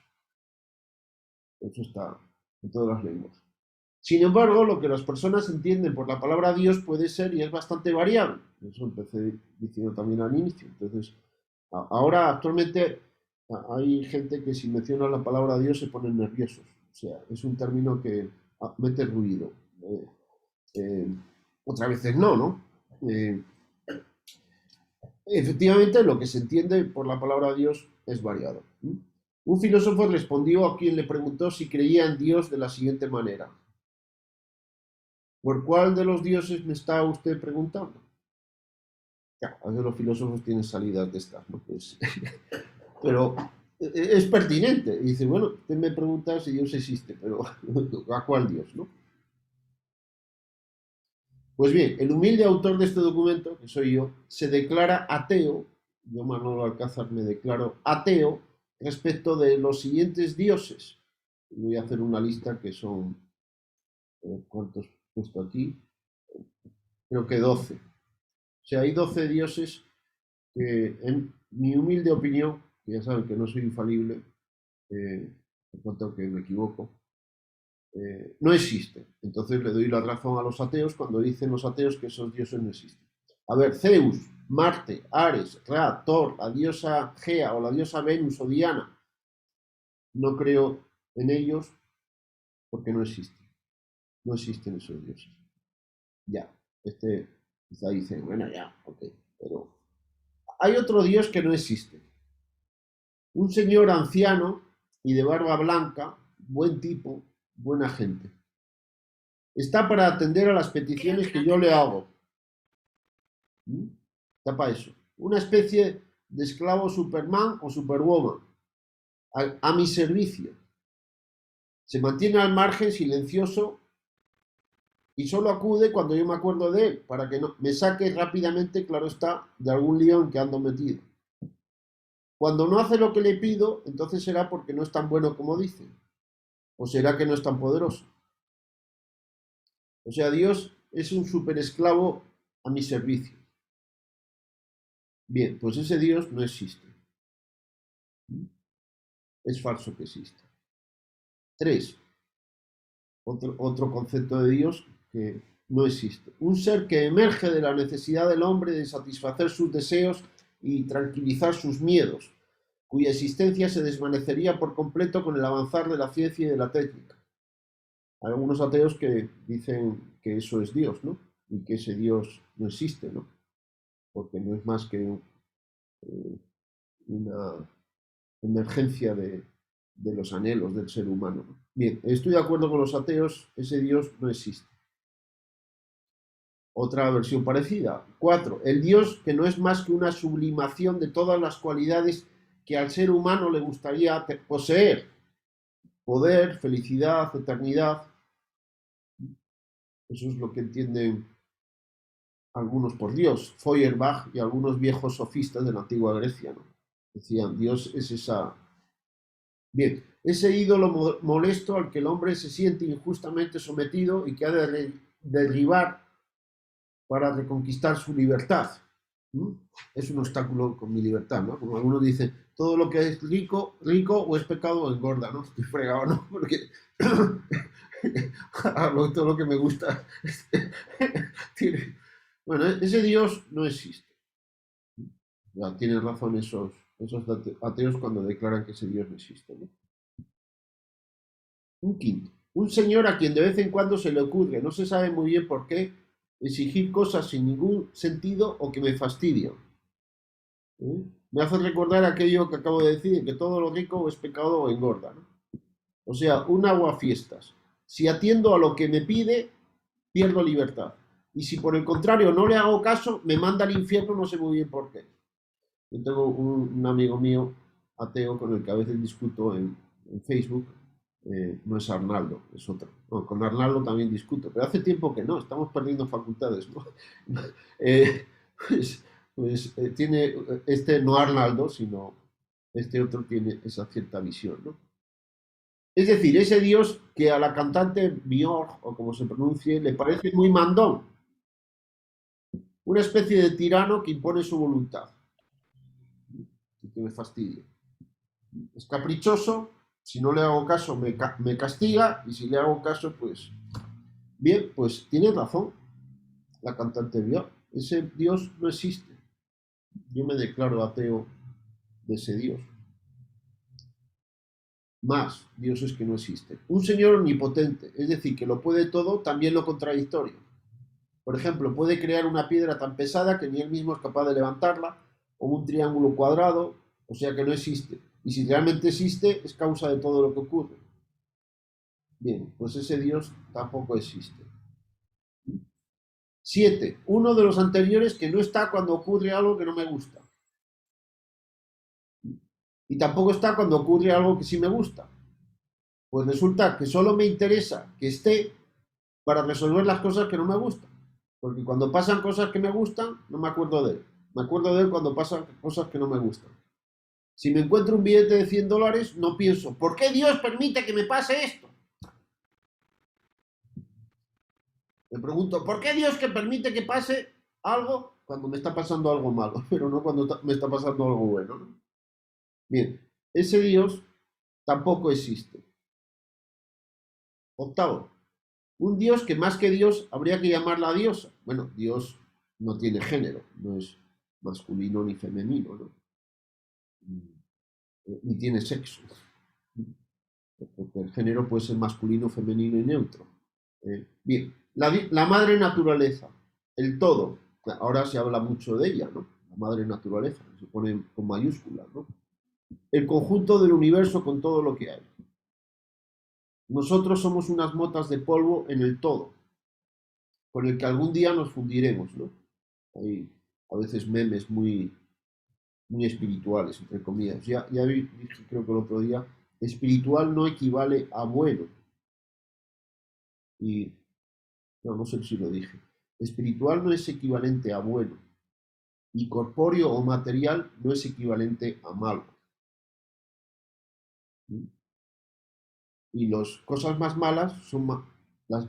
Eso está en todas las lenguas. Sin embargo, lo que las personas entienden por la palabra Dios puede ser y es bastante variable. Eso empecé diciendo también al inicio. Entonces, ahora actualmente hay gente que si menciona la palabra Dios se ponen nerviosos. O sea, es un término que mete ruido. Otras veces no, ¿no? Efectivamente, lo que se entiende por la palabra Dios es variado. Un filósofo respondió a quien le preguntó si creía en Dios de la siguiente manera. ¿Por cuál de los dioses me está usted preguntando? Ya, a veces los filósofos tienen salidas de estas, ¿no? Pero es pertinente. Dice, bueno, usted me pregunta si Dios existe, pero ¿a cuál Dios, no? Pues bien, el humilde autor de este documento, que soy yo, se declara ateo, yo Manolo Alcázar me declaro ateo respecto de los siguientes dioses. Voy a hacer una lista que son, ¿cuántos he puesto aquí? Creo que 12. O sea, hay 12 dioses que, en mi humilde opinión, que ya saben que no soy infalible, por cuanto que me equivoco, no existen. Entonces le doy la razón a los ateos cuando dicen los ateos que esos dioses no existen. A ver, Zeus, Marte, Ares, Ra, Thor, la diosa Gea o la diosa Venus o Diana, no creo en ellos porque no existen. No existen esos dioses. Ya, quizá dice, bueno, ya, ok, pero hay otro dios que no existe. Un señor anciano y de barba blanca, buen tipo, buena gente. Está para atender a las peticiones que yo le hago. Está para eso. Una especie de esclavo Superman o Superwoman. A mi servicio. Se mantiene al margen, silencioso, y solo acude cuando yo me acuerdo de él, para que no, me saque rápidamente, claro está, de algún lío en que ando metido. Cuando no hace lo que le pido, entonces será porque no es tan bueno como dice, o será que no es tan poderoso. O sea, Dios es un superesclavo a mi servicio. Bien, pues ese Dios no existe. Es falso que exista. 3. Otro concepto de Dios que no existe. Un ser que emerge de la necesidad del hombre de satisfacer sus deseos y tranquilizar sus miedos, cuya existencia se desvanecería por completo con el avanzar de la ciencia y de la técnica. Hay algunos ateos que dicen que eso es Dios, ¿no? Y que ese Dios no existe, ¿no? Porque no es más que una emergencia de los anhelos del ser humano. Bien, estoy de acuerdo con los ateos, ese Dios no existe. Otra versión parecida. 4. El Dios que no es más que una sublimación de todas las cualidades que al ser humano le gustaría poseer. Poder, felicidad, eternidad. Eso es lo que entienden algunos por Dios. Feuerbach y algunos viejos sofistas de la antigua Grecia, ¿no? Decían, Dios es esa... Bien, ese ídolo molesto al que el hombre se siente injustamente sometido y que ha de derribar para reconquistar su libertad. Es un obstáculo con mi libertad, ¿no? Como algunos dicen, todo lo que es rico o es pecado o engorda, ¿no? Estoy fregado, ¿no? Porque todo lo que me gusta tiene... Bueno, ese Dios no existe. Ya tienen razón esos ateos cuando declaran que ese Dios no existe, ¿no? Un quinto. Un señor a quien de vez en cuando se le ocurre, no se sabe muy bien por qué, exigir cosas sin ningún sentido o que me fastidian. Me hace recordar aquello que acabo de decir, que todo lo rico es pecado o engorda, ¿no? O sea, un aguafiestas. Si atiendo a lo que me pide, pierdo libertad. Y si por el contrario no le hago caso, me manda al infierno, no sé muy bien por qué. Yo tengo un amigo mío, ateo, con el que a veces discuto en Facebook. No es Arnaldo, es otro. No, con Arnaldo también discuto, pero hace tiempo que no, estamos perdiendo facultades, ¿no? Tiene no Arnaldo, sino este otro tiene esa cierta visión, ¿no? Es decir, ese Dios que a la cantante Björk, o como se pronuncie, le parece muy mandón, una especie de tirano que impone su voluntad, que me fastidia. Es caprichoso. Si no le hago caso, me castiga, y si le hago caso, pues... Bien, pues tiene razón la cantante Björk. Ese Dios no existe. Yo me declaro ateo de ese Dios. Más dioses que no existen. Un Señor omnipotente, es decir, que lo puede todo, también lo contradictorio. Por ejemplo, puede crear una piedra tan pesada que ni él mismo es capaz de levantarla, o un triángulo cuadrado, o sea que no existe. Y si realmente existe, es causa de todo lo que ocurre. Bien, pues ese Dios tampoco existe. 7. Uno de los anteriores que no está cuando ocurre algo que no me gusta. Y tampoco está cuando ocurre algo que sí me gusta. Pues resulta que solo me interesa que esté para resolver las cosas que no me gustan. Porque cuando pasan cosas que me gustan, no me acuerdo de él. Me acuerdo de él cuando pasan cosas que no me gustan. Si me encuentro un billete de $100, no pienso, ¿por qué Dios permite que me pase esto? Me pregunto, ¿por qué Dios que permite que pase algo cuando me está pasando algo malo, pero no cuando me está pasando algo bueno, ¿no? Bien, ese Dios tampoco existe. 8. Un Dios que más que Dios habría que llamarla diosa. Bueno, Dios no tiene género, no es masculino ni femenino, ¿no? Ni tiene sexo. Porque el género puede ser masculino, femenino y neutro. Bien, la madre naturaleza, el todo. Ahora se habla mucho de ella, ¿no? La madre naturaleza, se pone con mayúsculas, ¿no? El conjunto del universo con todo lo que hay. Nosotros somos unas motas de polvo en el todo, con el que algún día nos fundiremos, ¿no? Hay a veces memes muy espirituales, entre comillas. Ya dije, creo que el otro día, espiritual no equivale a bueno, Y no sé si lo dije. Espiritual no es equivalente a bueno. Y corpóreo o material no es equivalente a malo. Y las cosas más malas son las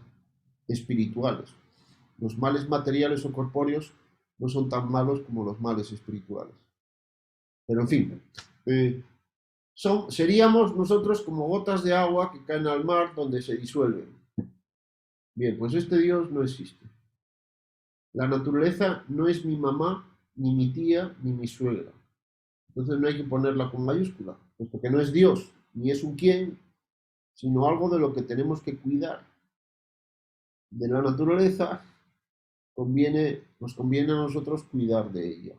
espirituales. Los males materiales o corpóreos no son tan malos como los males espirituales. Pero en fin, seríamos nosotros como gotas de agua que caen al mar donde se disuelven. Bien, pues este Dios no existe. La naturaleza no es mi mamá, ni mi tía, ni mi suegra. Entonces no hay que ponerla con mayúscula, puesto que no es Dios, ni es un quién, sino algo de lo que tenemos que cuidar. De la naturaleza nos conviene a nosotros cuidar de ella.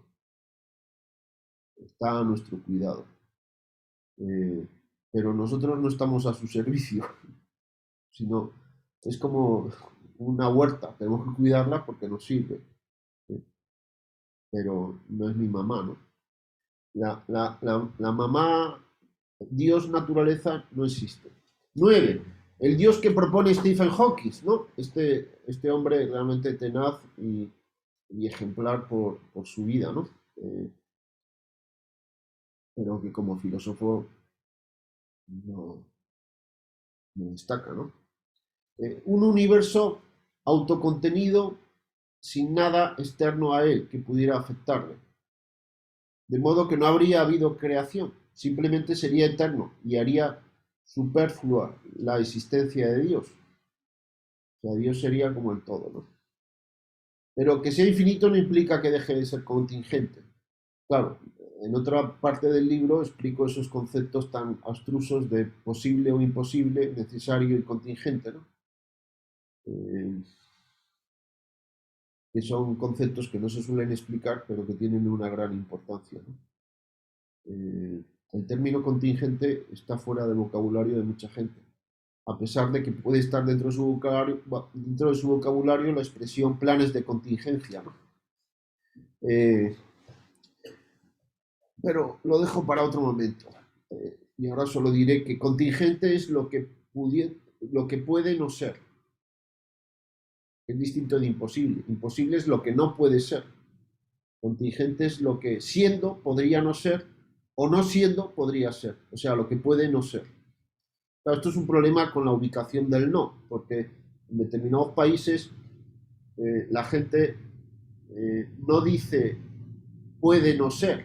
Está a nuestro cuidado. Pero nosotros no estamos a su servicio, sino es como una huerta, tenemos que cuidarla porque nos sirve. Pero no es mi mamá, ¿no? La mamá, Dios naturaleza, no existe. 9. El Dios que propone Stephen Hawking, ¿no? Este hombre realmente tenaz y ejemplar por su vida, ¿no? Pero que como filósofo no destaca, ¿no? Un universo autocontenido sin nada externo a él que pudiera afectarle. De modo que no habría habido creación, simplemente sería eterno y haría superflua la existencia de Dios. O sea, Dios sería como el todo, ¿no? Pero que sea infinito no implica que deje de ser contingente. Claro, en otra parte del libro explico esos conceptos tan abstrusos de posible o imposible, necesario y contingente, ¿no? Que son conceptos que no se suelen explicar, pero que tienen una gran importancia, ¿no? El término contingente está fuera del vocabulario de mucha gente, a pesar de que puede estar dentro de su vocabulario la expresión planes de contingencia, ¿no? Pero lo dejo para otro momento. Y ahora solo diré que contingente es lo que puede no ser. Es distinto de imposible. Imposible es lo que no puede ser. Contingente es lo que siendo podría no ser o no siendo podría ser. O sea, lo que puede no ser. Claro, esto es un problema con la ubicación del no, porque en determinados países la gente no dice puede no ser,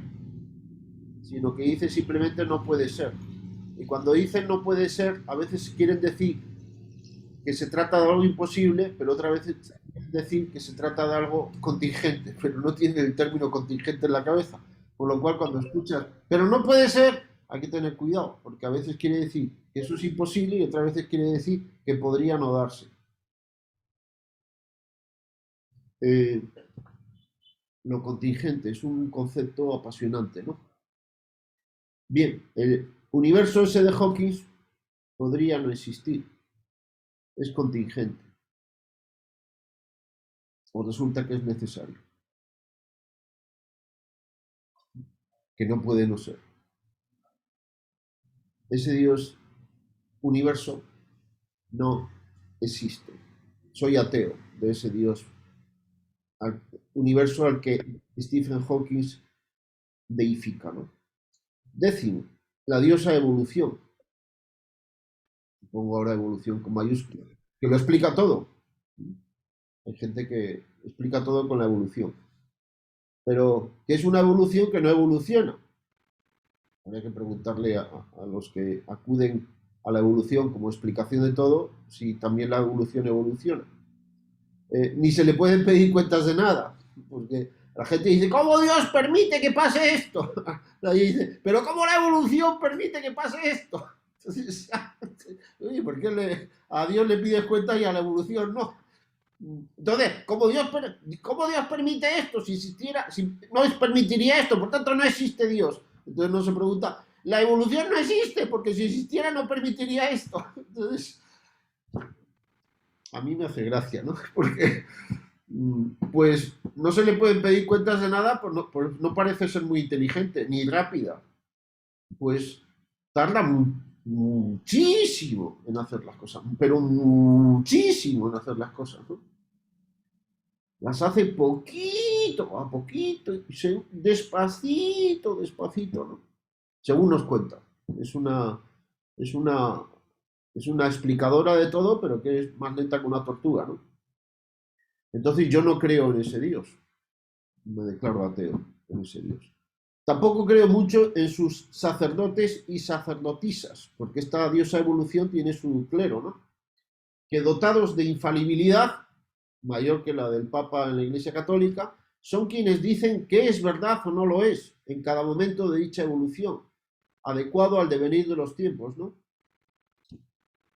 sino que dice simplemente no puede ser. Y cuando dicen no puede ser, a veces quieren decir que se trata de algo imposible, pero otra vez quieren decir que se trata de algo contingente, pero no tienen el término contingente en la cabeza. Por lo cual cuando escuchas, pero no puede ser, hay que tener cuidado, porque a veces quiere decir que eso es imposible y otras veces quiere decir que podría no darse. Lo contingente es un concepto apasionante, ¿no? Bien, el universo ese de Hawking podría no existir. Es contingente. O resulta que es necesario. Que no puede no ser. Ese Dios universo no existe. Soy ateo de ese Dios universo al que Stephen Hawking deifica, ¿no? 10, la diosa evolución. Pongo ahora evolución con mayúsculas, que lo explica todo. Hay gente que explica todo con la evolución. Pero, ¿qué es una evolución que no evoluciona? Habría que preguntarle a los que acuden a la evolución como explicación de todo, si también la evolución evoluciona. Ni se le pueden pedir cuentas de nada, porque la gente dice, ¿cómo Dios permite que pase esto? Nadie dice, pero ¿cómo la evolución permite que pase esto? Entonces, oye, ¿por qué a Dios le pides cuentas y a la evolución no? Entonces, ¿cómo Dios permite esto? Si existiera, si no permitiría esto, por tanto no existe Dios. Entonces no se pregunta, la evolución no existe, porque si existiera no permitiría esto. Entonces, a mí me hace gracia, ¿no? Porque, pues, no se le pueden pedir cuentas de nada, pues no parece ser muy inteligente, ni rápida. Pues tarda muchísimo en hacer las cosas, pero muchísimo en hacer las cosas, ¿no? Las hace poquito a poquito, despacito, despacito, ¿no? Según nos cuenta. Es una, es una, es una explicadora de todo, pero que es más lenta que una tortuga, ¿no? Entonces yo no creo en ese Dios. Me declaro ateo en ese Dios. Tampoco creo mucho en sus sacerdotes y sacerdotisas, porque esta diosa evolución tiene su clero, ¿no? Que dotados de infalibilidad, mayor que la del Papa en la Iglesia Católica, son quienes dicen qué es verdad o no lo es en cada momento de dicha evolución, adecuado al devenir de los tiempos, ¿no?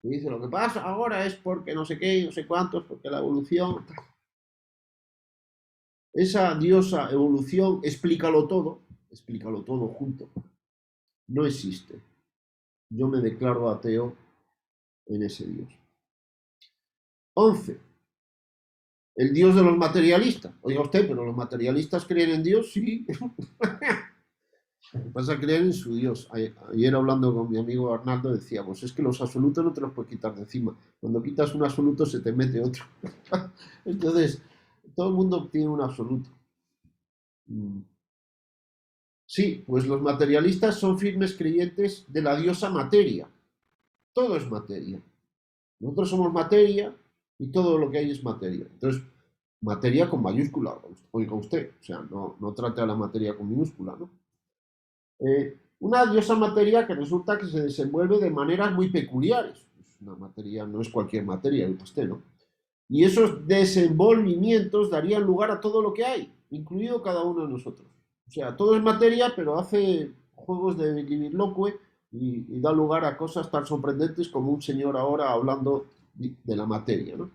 Y dice, lo que pasa ahora es porque no sé qué, no sé cuántos, porque la evolución... Esa diosa evolución, explícalo todo junto, no existe. Yo me declaro ateo en ese Dios. 11. El Dios de los materialistas. Oiga usted, pero los materialistas creen en Dios, sí. Lo que pasa es que creen en su Dios. Ayer hablando con mi amigo Arnaldo decíamos, es que los absolutos no te los puedes quitar de encima. Cuando quitas un absoluto se te mete otro. Entonces, todo el mundo tiene un absoluto. Sí, pues los materialistas son firmes creyentes de la diosa materia. Todo es materia. Nosotros somos materia y todo lo que hay es materia. Entonces, materia con mayúscula, oiga usted. O sea, no trate a la materia con minúscula, ¿no? Una diosa materia que resulta que se desenvuelve de maneras muy peculiares. Una materia no es cualquier materia, usted, ¿no? Y esos desenvolvimientos darían lugar a todo lo que hay, incluido cada uno de nosotros. O sea, todo es materia, pero hace juegos de libiloque y da lugar a cosas tan sorprendentes como un señor ahora hablando de la materia, ¿no?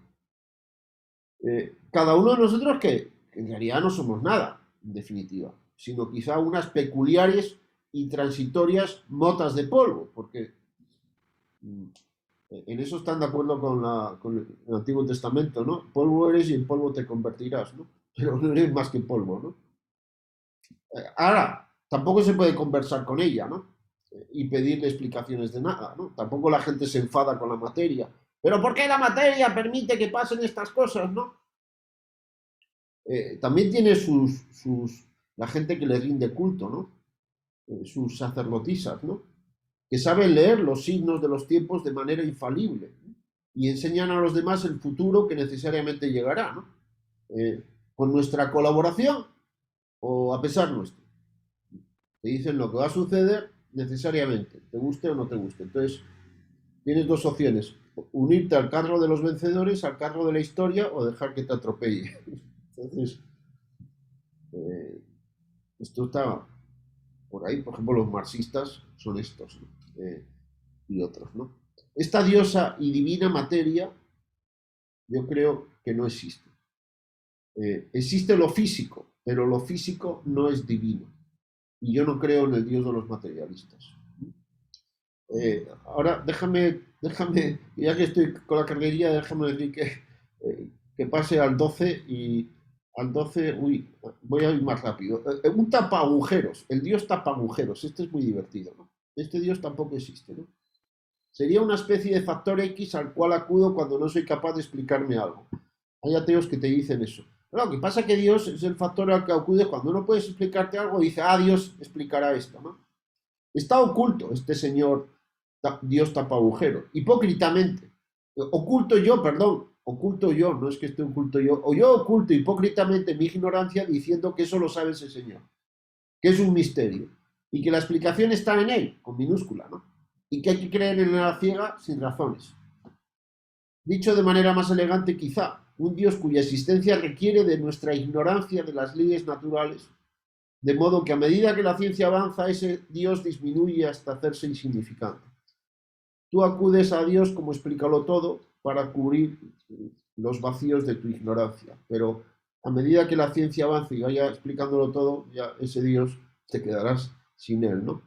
Cada uno de nosotros que en realidad no somos nada, en definitiva, sino quizá unas peculiares y transitorias motas de polvo, porque en eso están de acuerdo con el Antiguo Testamento, ¿no? Polvo eres y en polvo te convertirás, ¿no? Pero no eres más que polvo, ¿no? Ahora, tampoco se puede conversar con ella, ¿no? Y pedirle explicaciones de nada, ¿no? Tampoco la gente se enfada con la materia. ¿Pero por qué la materia permite que pasen estas cosas, no? También tiene la gente que le rinde culto, ¿no? Sus sacerdotisas, ¿no? Que saben leer los signos de los tiempos de manera infalible, ¿no? Y enseñan a los demás el futuro que necesariamente llegará, ¿no? Con nuestra colaboración o a pesar nuestro. Te dicen lo que va a suceder necesariamente, te guste o no te guste. Entonces, tienes dos opciones: unirte al carro de los vencedores, al carro de la historia, o dejar que te atropelle. Entonces, esto está por ahí. Por ejemplo, los marxistas son estos, ¿no? Y otros, ¿no? Esta diosa y divina materia, yo creo que no existe. Existe lo físico, pero lo físico no es divino. Y yo no creo en el Dios de los materialistas. Ahora, déjame, ya que estoy con la carrería, déjame, Enrique, que pase al 12 y al 12, voy a ir más rápido. Un tapagujeros, el Dios tapagujeros, este es muy divertido, ¿no? Este Dios tampoco existe, ¿no? Sería una especie de factor X al cual acudo cuando no soy capaz de explicarme algo. Hay ateos que te dicen eso. Lo que pasa es que Dios es el factor al que acudes cuando no puedes explicarte algo y dice, Dios explicará esto, ¿no? Está oculto este señor Dios tapagujeros, hipócritamente. Oculto yo, no es que esté oculto yo, o yo oculto hipócritamente mi ignorancia diciendo que eso lo sabe ese señor, que es un misterio, y que la explicación está en él, con minúscula, ¿no? Y que hay que creer en la ciega sin razones. Dicho de manera más elegante quizá, un Dios cuya existencia requiere de nuestra ignorancia de las leyes naturales, de modo que a medida que la ciencia avanza, ese Dios disminuye hasta hacerse insignificante. Tú acudes a Dios como explícalo todo para cubrir los vacíos de tu ignorancia, pero a medida que la ciencia avance y vaya explicándolo todo, ya ese Dios te quedarás sin él, ¿no?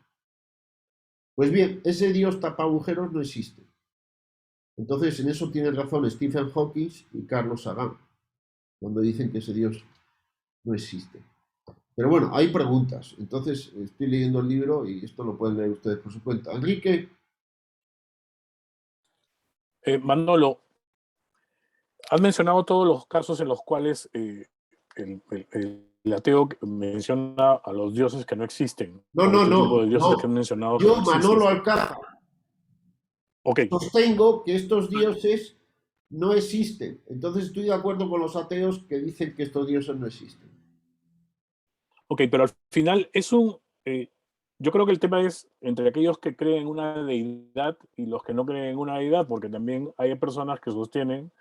Pues bien, ese Dios tapagujeros no existe. Entonces, en eso tienen razón Stephen Hawking y Carlos Sagan, cuando dicen que ese Dios no existe. Pero bueno, hay preguntas. Entonces, estoy leyendo el libro y esto lo pueden leer ustedes por su cuenta. Enrique, Manolo, has mencionado todos los casos en los cuales el ateo menciona a los dioses que no existen. No, o no, este no, tipo de dioses no. que han mencionado que Yo, no existen. Manolo Alcázar, Ok, sostengo que estos dioses no existen. Entonces estoy de acuerdo con los ateos que dicen que estos dioses no existen. ok, pero al final es yo creo que el tema es entre aquellos que creen en una deidad y los que no creen en una deidad, porque también hay personas que sostienen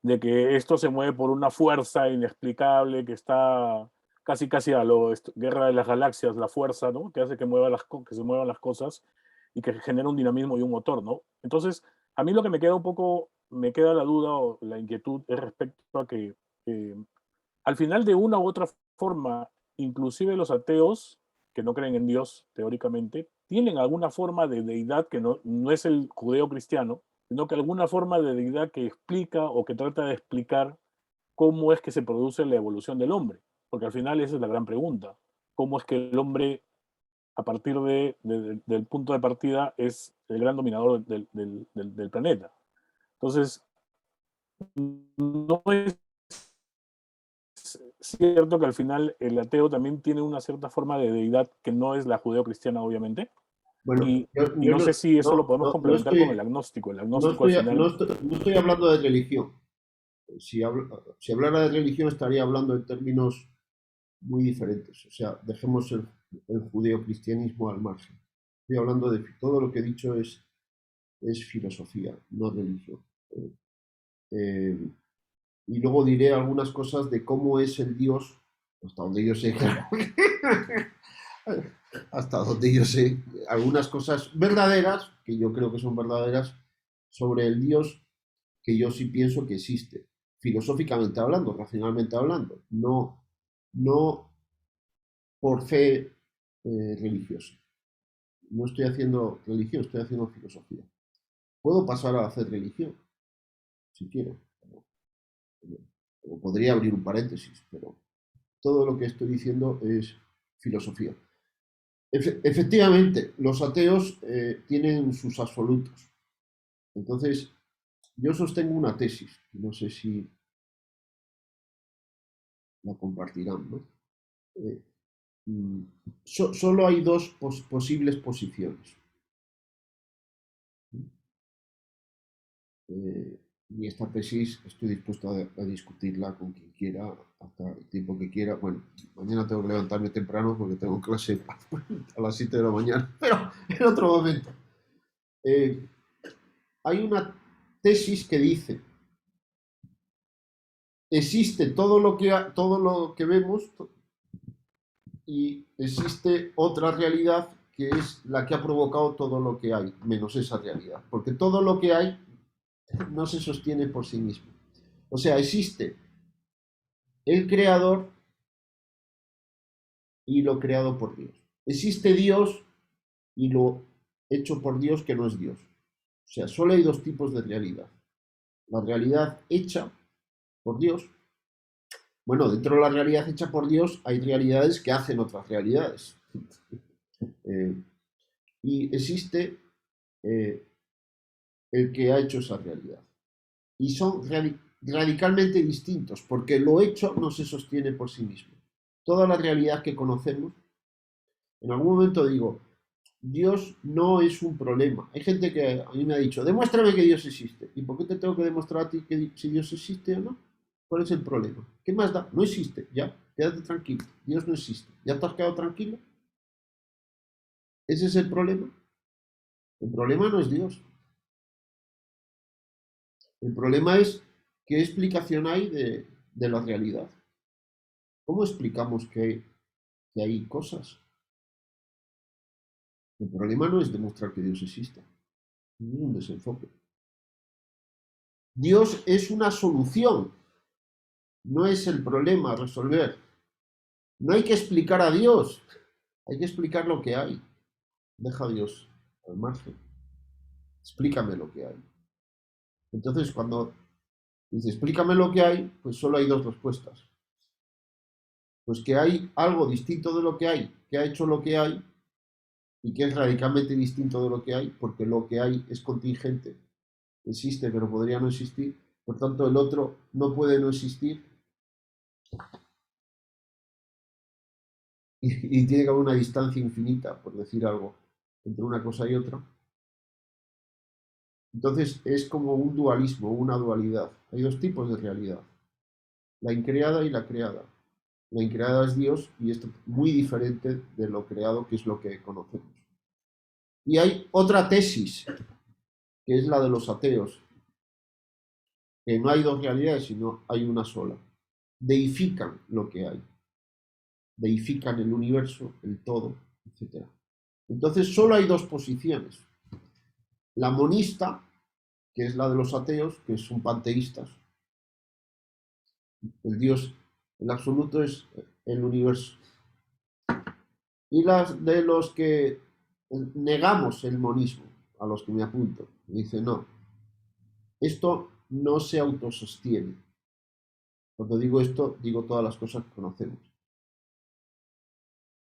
de que esto se mueve por una fuerza inexplicable que está casi a lo Guerra de las Galaxias, la fuerza, ¿no? Que hace que que se muevan las cosas y que genera un dinamismo y un motor, ¿no? Entonces, a mí lo que me queda la duda o la inquietud es respecto a que al final de una u otra forma, inclusive los ateos que no creen en Dios teóricamente, tienen alguna forma de deidad que no es el judeo-cristiano, sino que alguna forma de deidad que explica o que trata de explicar cómo es que se produce la evolución del hombre. Porque al final esa es la gran pregunta. ¿Cómo es que el hombre, a partir del punto de partida, es el gran dominador del planeta? Entonces, no es cierto que al final el ateo también tiene una cierta forma de deidad que no es la judeo-cristiana, obviamente. Bueno, Y yo no sé si eso lo podemos no complementar con el agnóstico. El agnóstico al final... no estoy hablando de religión. Si hablara de religión estaría hablando en términos muy diferentes. O sea, dejemos el judeo-cristianismo al margen. Estoy hablando de todo lo que he dicho es filosofía, no religión. Y luego diré algunas cosas de cómo es el Dios, hasta donde yo sé, hasta donde yo sé, algunas cosas verdaderas, que yo creo que son verdaderas, sobre el Dios que yo sí pienso que existe, filosóficamente hablando, racionalmente hablando, no por fe religiosa. No estoy haciendo religión, estoy haciendo filosofía. Puedo pasar a hacer religión, si quiero. O podría abrir un paréntesis, pero todo lo que estoy diciendo es filosofía. Efectivamente, los ateos tienen sus absolutos. Entonces, yo sostengo una tesis, no sé si la compartirán, ¿no? Solo hay dos posibles posiciones. Y esta tesis estoy dispuesto a discutirla con quien quiera, hasta el tiempo que quiera. Bueno, mañana tengo que levantarme temprano porque tengo clase a las 7 de la mañana, pero en otro momento. Hay una tesis que dice, existe todo lo que vemos y existe otra realidad que es la que ha provocado todo lo que hay, menos esa realidad. Porque todo lo que hay no se sostiene por sí mismo. O sea, existe el creador y lo creado por Dios. Existe Dios y lo hecho por Dios que no es Dios. O sea, solo hay dos tipos de realidad. La realidad hecha por Dios. Bueno, dentro de la realidad hecha por Dios hay realidades que hacen otras realidades. Y existe el que ha hecho esa realidad. Y son radicalmente distintos, porque lo hecho no se sostiene por sí mismo. Toda la realidad que conocemos, en algún momento digo, Dios no es un problema. Hay gente que a mí me ha dicho, demuéstrame que Dios existe. ¿Y por qué te tengo que demostrar a ti si Dios existe o no? ¿Cuál es el problema? ¿Qué más da? No existe, ya, quédate tranquilo. Dios no existe. ¿Ya te has quedado tranquilo? ¿Ese es el problema? El problema no es Dios. El problema es qué explicación hay de la realidad. ¿Cómo explicamos que hay cosas? El problema no es demostrar que Dios existe. Es un desenfoque. Dios es una solución, no es el problema a resolver. No hay que explicar a Dios, hay que explicar lo que hay. Deja a Dios al margen. Explícame lo que hay. Entonces, cuando dice explícame lo que hay, pues solo hay dos respuestas. Pues que hay algo distinto de lo que hay, que ha hecho lo que hay, y que es radicalmente distinto de lo que hay, porque lo que hay es contingente existe pero podría no existir, por tanto el otro no puede no existir y tiene que haber una distancia infinita, por decir algo, entre una cosa y otra. Entonces es como un dualismo, una dualidad. Hay dos tipos de realidad, la increada y la creada. La increada es Dios y es muy diferente de lo creado, que es lo que conocemos. Y hay otra tesis, que es la de los ateos, que no hay dos realidades, sino hay una sola. Deifican lo que hay. Deifican el universo, el todo, etc. Entonces solo hay dos posiciones. La monista, que es la de los ateos, que son panteístas. El Dios, el absoluto es el universo. Y las de los que negamos el monismo, a los que me apunto. Dice, no, esto no se autosostiene. Cuando digo esto, digo todas las cosas que conocemos.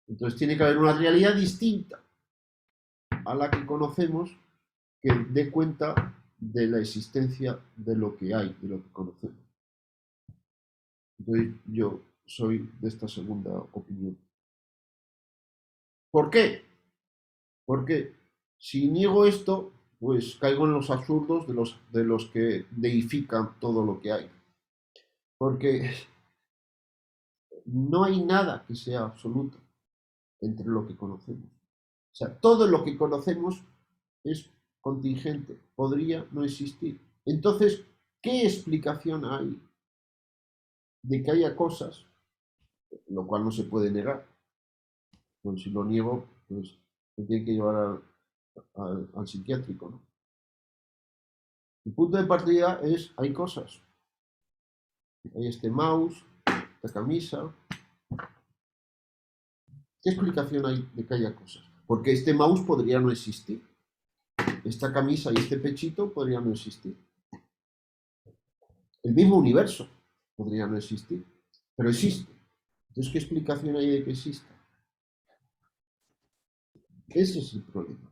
Entonces tiene que haber una realidad distinta a la que conocemos que dé cuenta de la existencia de lo que hay, de lo que conocemos. Entonces yo soy de esta segunda opinión. ¿Por qué? Porque si niego esto, pues caigo en los absurdos de los que deifican todo lo que hay. Porque no hay nada que sea absoluto entre lo que conocemos. O sea, todo lo que conocemos es contingente, podría no existir. Entonces, ¿qué explicación hay de que haya cosas, lo cual no se puede negar? Pues si lo niego, pues me tiene que llevar al psiquiátrico, ¿no? El punto de partida es, hay cosas. Hay este mouse, esta camisa. ¿Qué explicación hay de que haya cosas? Porque este mouse podría no existir. Esta camisa y este pechito podrían no existir. El mismo universo podría no existir, pero existe. Entonces, ¿qué explicación hay de que exista? Ese es el problema.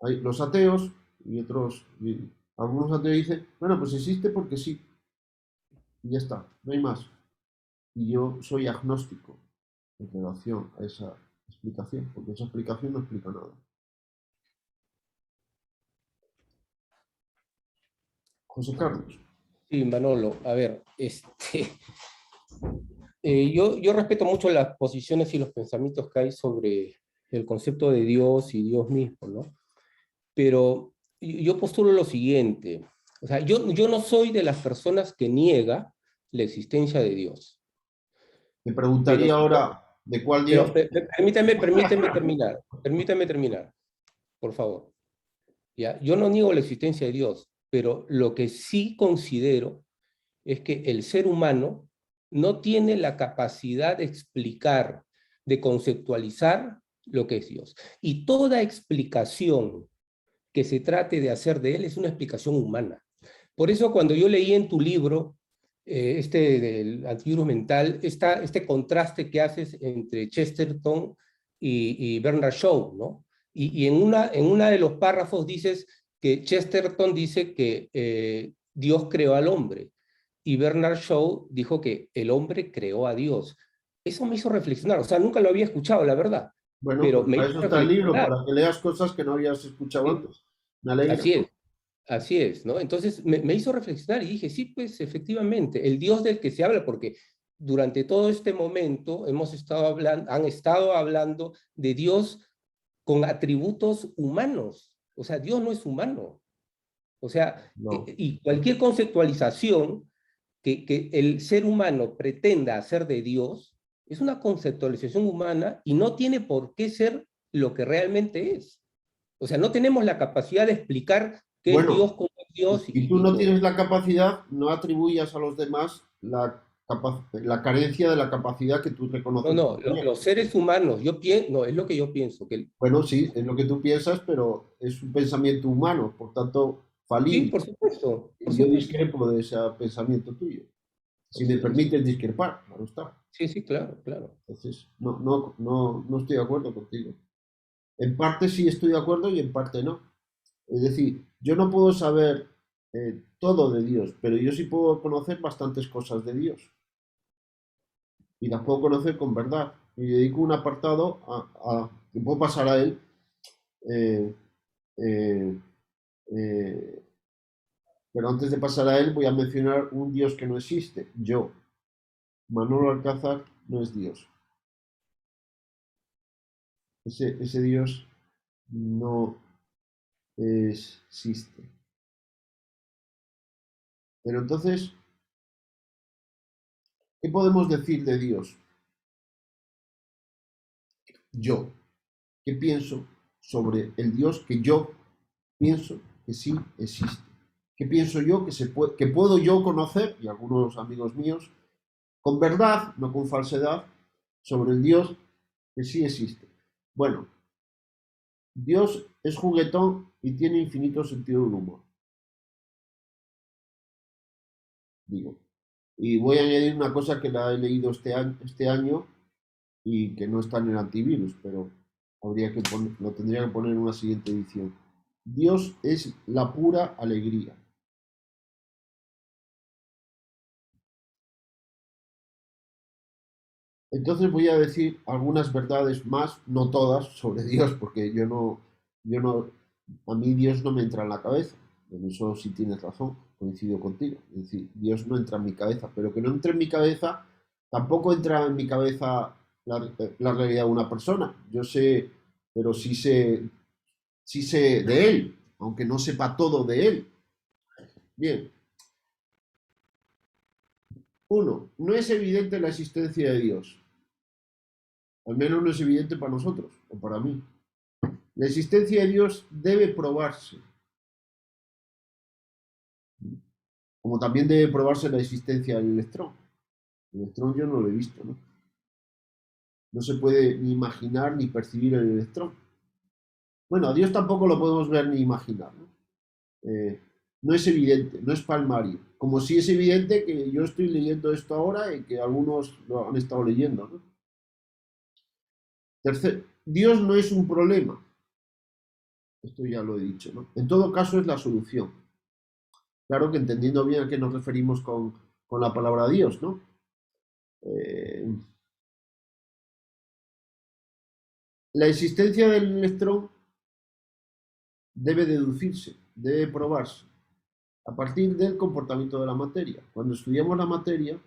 Hay los ateos y otros, y algunos ateos dicen, bueno, pues existe porque sí. Y ya está, no hay más. Y yo soy agnóstico en relación a esa explicación, porque esa explicación no explica nada. José Carlos. Sí, Manolo, a ver, yo respeto mucho las posiciones y los pensamientos que hay sobre el concepto de Dios y Dios mismo, ¿no? Pero yo postulo lo siguiente, o sea, yo no soy de las personas que niega la existencia de Dios. Te preguntaría ahora, ¿de cuál Dios? Permítame terminar, por favor. ¿Ya? Yo no niego la existencia de Dios, pero lo que sí considero es que el ser humano no tiene la capacidad de explicar, de conceptualizar lo que es Dios. Y toda explicación que se trate de hacer de él es una explicación humana. Por eso cuando yo leí en tu libro, del antivirus mental, este contraste que haces entre Chesterton y Bernard Shaw, ¿no? Y en una de los párrafos dices que Chesterton dice que Dios creó al hombre, y Bernard Shaw dijo que el hombre creó a Dios. Eso me hizo reflexionar, o sea, nunca lo había escuchado, la verdad. Bueno, Pero pues me para hizo eso está el libro, reflexionar. para que leas cosas que no habías escuchado Sí, antes. Me alegra. así es, ¿no? Entonces me hizo reflexionar y dije, sí, pues efectivamente, el Dios del que se habla, porque durante todo este momento han estado hablando de Dios con atributos humanos. O sea, Dios no es humano. O sea, No. y cualquier conceptualización que el ser humano pretenda hacer de Dios es una conceptualización humana y no tiene por qué ser lo que realmente es. O sea, no tenemos la capacidad de explicar qué es Dios, Bueno, cómo es Dios si tú no todo. tienes la capacidad, no atribuyas a los demás la carencia de la capacidad que tú reconoces. No, los seres humanos, no, es lo que yo pienso. Bueno, sí, es lo que tú piensas, pero es un pensamiento humano, por tanto, Sí, falible. por supuesto. Y yo discrepo de ese pensamiento tuyo. Si me permites discrepar, claro está. Sí, sí, claro, claro. Entonces, no estoy de acuerdo contigo. En parte sí estoy de acuerdo y en parte no. Es decir, yo no puedo saber todo de Dios, pero yo sí puedo conocer bastantes cosas de Dios. Y las puedo conocer con verdad. Y dedico un apartado que puedo pasar a él. eh, eh, eh, pero antes de pasar a él voy a mencionar un Dios que no existe. Yo, Manolo Alcázar, no es Dios. Ese Dios no existe. Pero entonces, ¿qué podemos decir de Dios? Yo, ¿qué pienso sobre el Dios que yo pienso que sí existe? ¿Qué pienso yo que puedo yo conocer, y algunos amigos míos, con verdad, no con falsedad, sobre el Dios que sí existe? Bueno, Dios es juguetón y tiene infinito sentido del humor, digo. Y voy a añadir una cosa que la he leído este año y que no está en el antivirus, pero lo tendría que poner en una siguiente edición. Dios es la pura alegría. Entonces voy a decir algunas verdades más, no todas, sobre Dios, porque a mí Dios no me entra en la cabeza. En eso sí tienes razón, coincido contigo. Es decir, Dios no entra en mi cabeza, pero que no entre en mi cabeza, tampoco entra en mi cabeza la realidad de una persona. Yo sé, pero sí sé de él, aunque no sepa todo de él. Bien, uno, no es evidente la existencia de Dios. Al menos no es evidente para nosotros, o para mí. La existencia de Dios debe probarse, como también debe probarse la existencia del electrón. El electrón yo no lo he visto, ¿no? No se puede ni imaginar ni percibir el electrón. Bueno, a Dios tampoco lo podemos ver ni imaginar, ¿no? No es evidente, no es palmario. Como si es evidente que yo estoy leyendo esto ahora y que algunos lo han estado leyendo, ¿no? Tercer, Dios no es un problema. Esto ya lo he dicho, ¿no? En todo caso es la solución. Claro que entendiendo bien a qué nos referimos con la palabra Dios, ¿no? Eh, la existencia del electrón debe deducirse, debe probarse a partir del comportamiento de la materia. Cuando estudiamos la materia,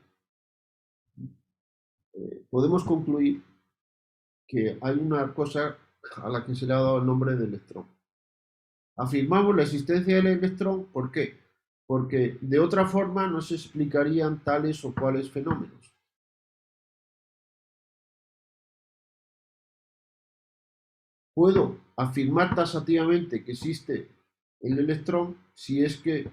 podemos concluir que hay una cosa a la que se le ha dado el nombre de electrón. Afirmamos la existencia del electrón, ¿por qué? Porque de otra forma no se explicarían tales o cuales fenómenos. Puedo afirmar taxativamente que existe el electrón si es que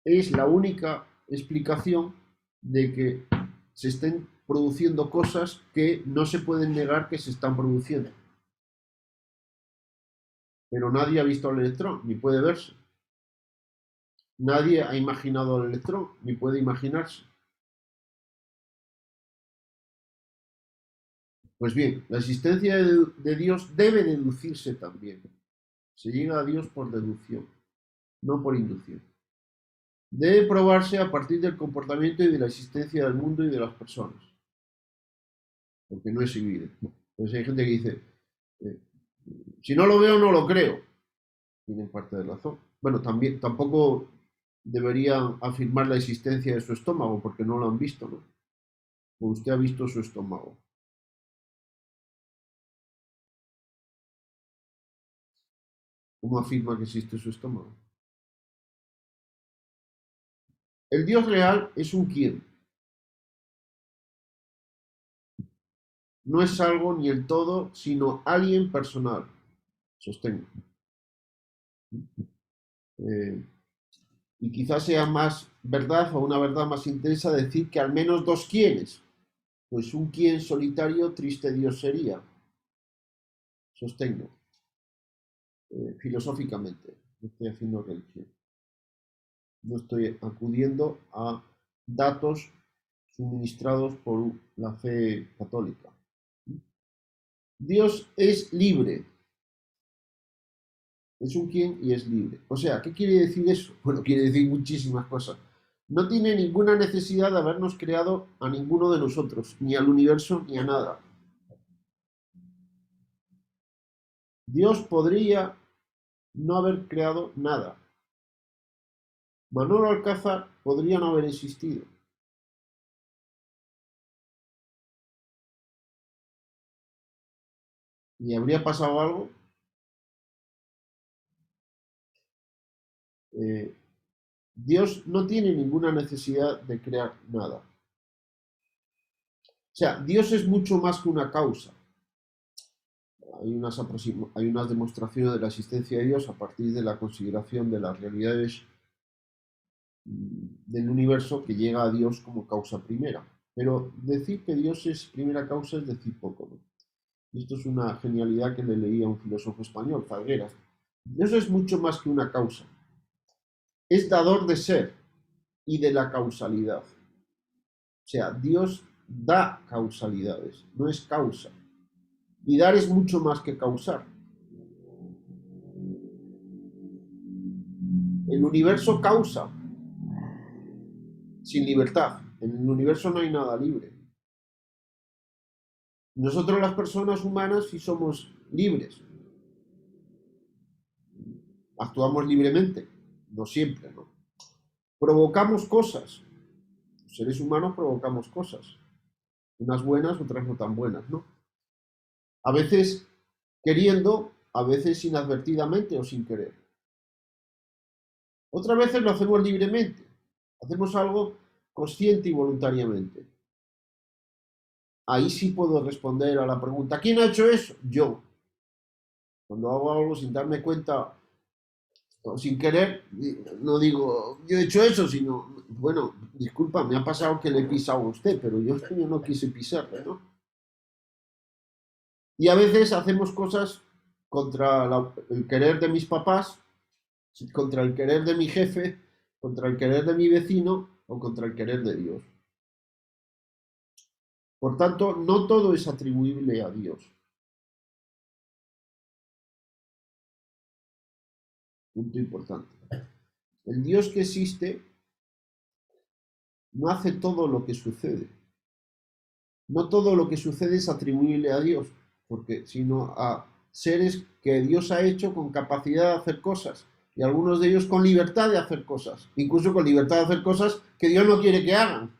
es la única explicación de que se estén produciendo cosas que no se pueden negar que se están produciendo. Pero nadie ha visto el electrón, ni puede verse. Nadie ha imaginado el electrón, ni puede imaginarse. Pues bien, la existencia de Dios debe deducirse también. Se llega a Dios por deducción, no por inducción. Debe probarse a partir del comportamiento y de la existencia del mundo y de las personas. Porque no es evidente. Entonces hay gente que dice, eh, si no lo veo, no lo creo. Tienen parte de razón. Bueno, tampoco deberían afirmar la existencia de su estómago porque no lo han visto, ¿no? O usted ha visto su estómago. ¿Cómo afirma que existe su estómago? El Dios real es un quién. No es algo ni el todo, sino alguien personal. Sostengo. Y quizás sea más verdad o una verdad más intensa decir que al menos dos quiénes. Pues un quién solitario, triste Dios sería. Sostengo. Filosóficamente. No estoy haciendo religión. No estoy acudiendo a datos suministrados por la fe católica. Dios es libre. Es un quién y es libre. O sea, ¿qué quiere decir eso? Bueno, quiere decir muchísimas cosas. No tiene ninguna necesidad de habernos creado a ninguno de nosotros, ni al universo, ni a nada. Dios podría no haber creado nada. Manolo Alcázar podría no haber existido. ¿Y habría pasado algo? Dios no tiene ninguna necesidad de crear nada. O sea, Dios es mucho más que una causa. Hay unas demostraciones de la existencia de Dios a partir de la consideración de las realidades del universo que llega a Dios como causa primera. Pero decir que Dios es primera causa es decir poco, ¿no? Y esto es una genialidad que le leí a un filósofo español, Falgueras. Dios es mucho más que una causa. Es dador de ser y de la causalidad. O sea, Dios da causalidades, no es causa. Y dar es mucho más que causar. El universo causa sin libertad. En el universo no hay nada libre. Nosotros las personas humanas sí somos libres. Actuamos libremente, no siempre, ¿no? Provocamos cosas. Los seres humanos provocamos cosas. Unas buenas, otras no tan buenas, ¿no? A veces queriendo, a veces inadvertidamente o sin querer. Otras veces lo hacemos libremente. Hacemos algo consciente y voluntariamente. Ahí sí puedo responder a la pregunta, ¿quién ha hecho eso? Yo. Cuando hago algo sin darme cuenta o sin querer, no digo, yo he hecho eso, sino, bueno, disculpa, me ha pasado que le he pisado a usted, pero yo no quise pisarle, ¿no? Y a veces hacemos cosas contra el querer de mis papás, contra el querer de mi jefe, contra el querer de mi vecino o contra el querer de Dios. Por tanto, no todo es atribuible a Dios. Punto importante. El Dios que existe no hace todo lo que sucede. No todo lo que sucede es atribuible a Dios, sino a seres que Dios ha hecho con capacidad de hacer cosas, y algunos de ellos con libertad de hacer cosas, incluso con libertad de hacer cosas que Dios no quiere que hagan.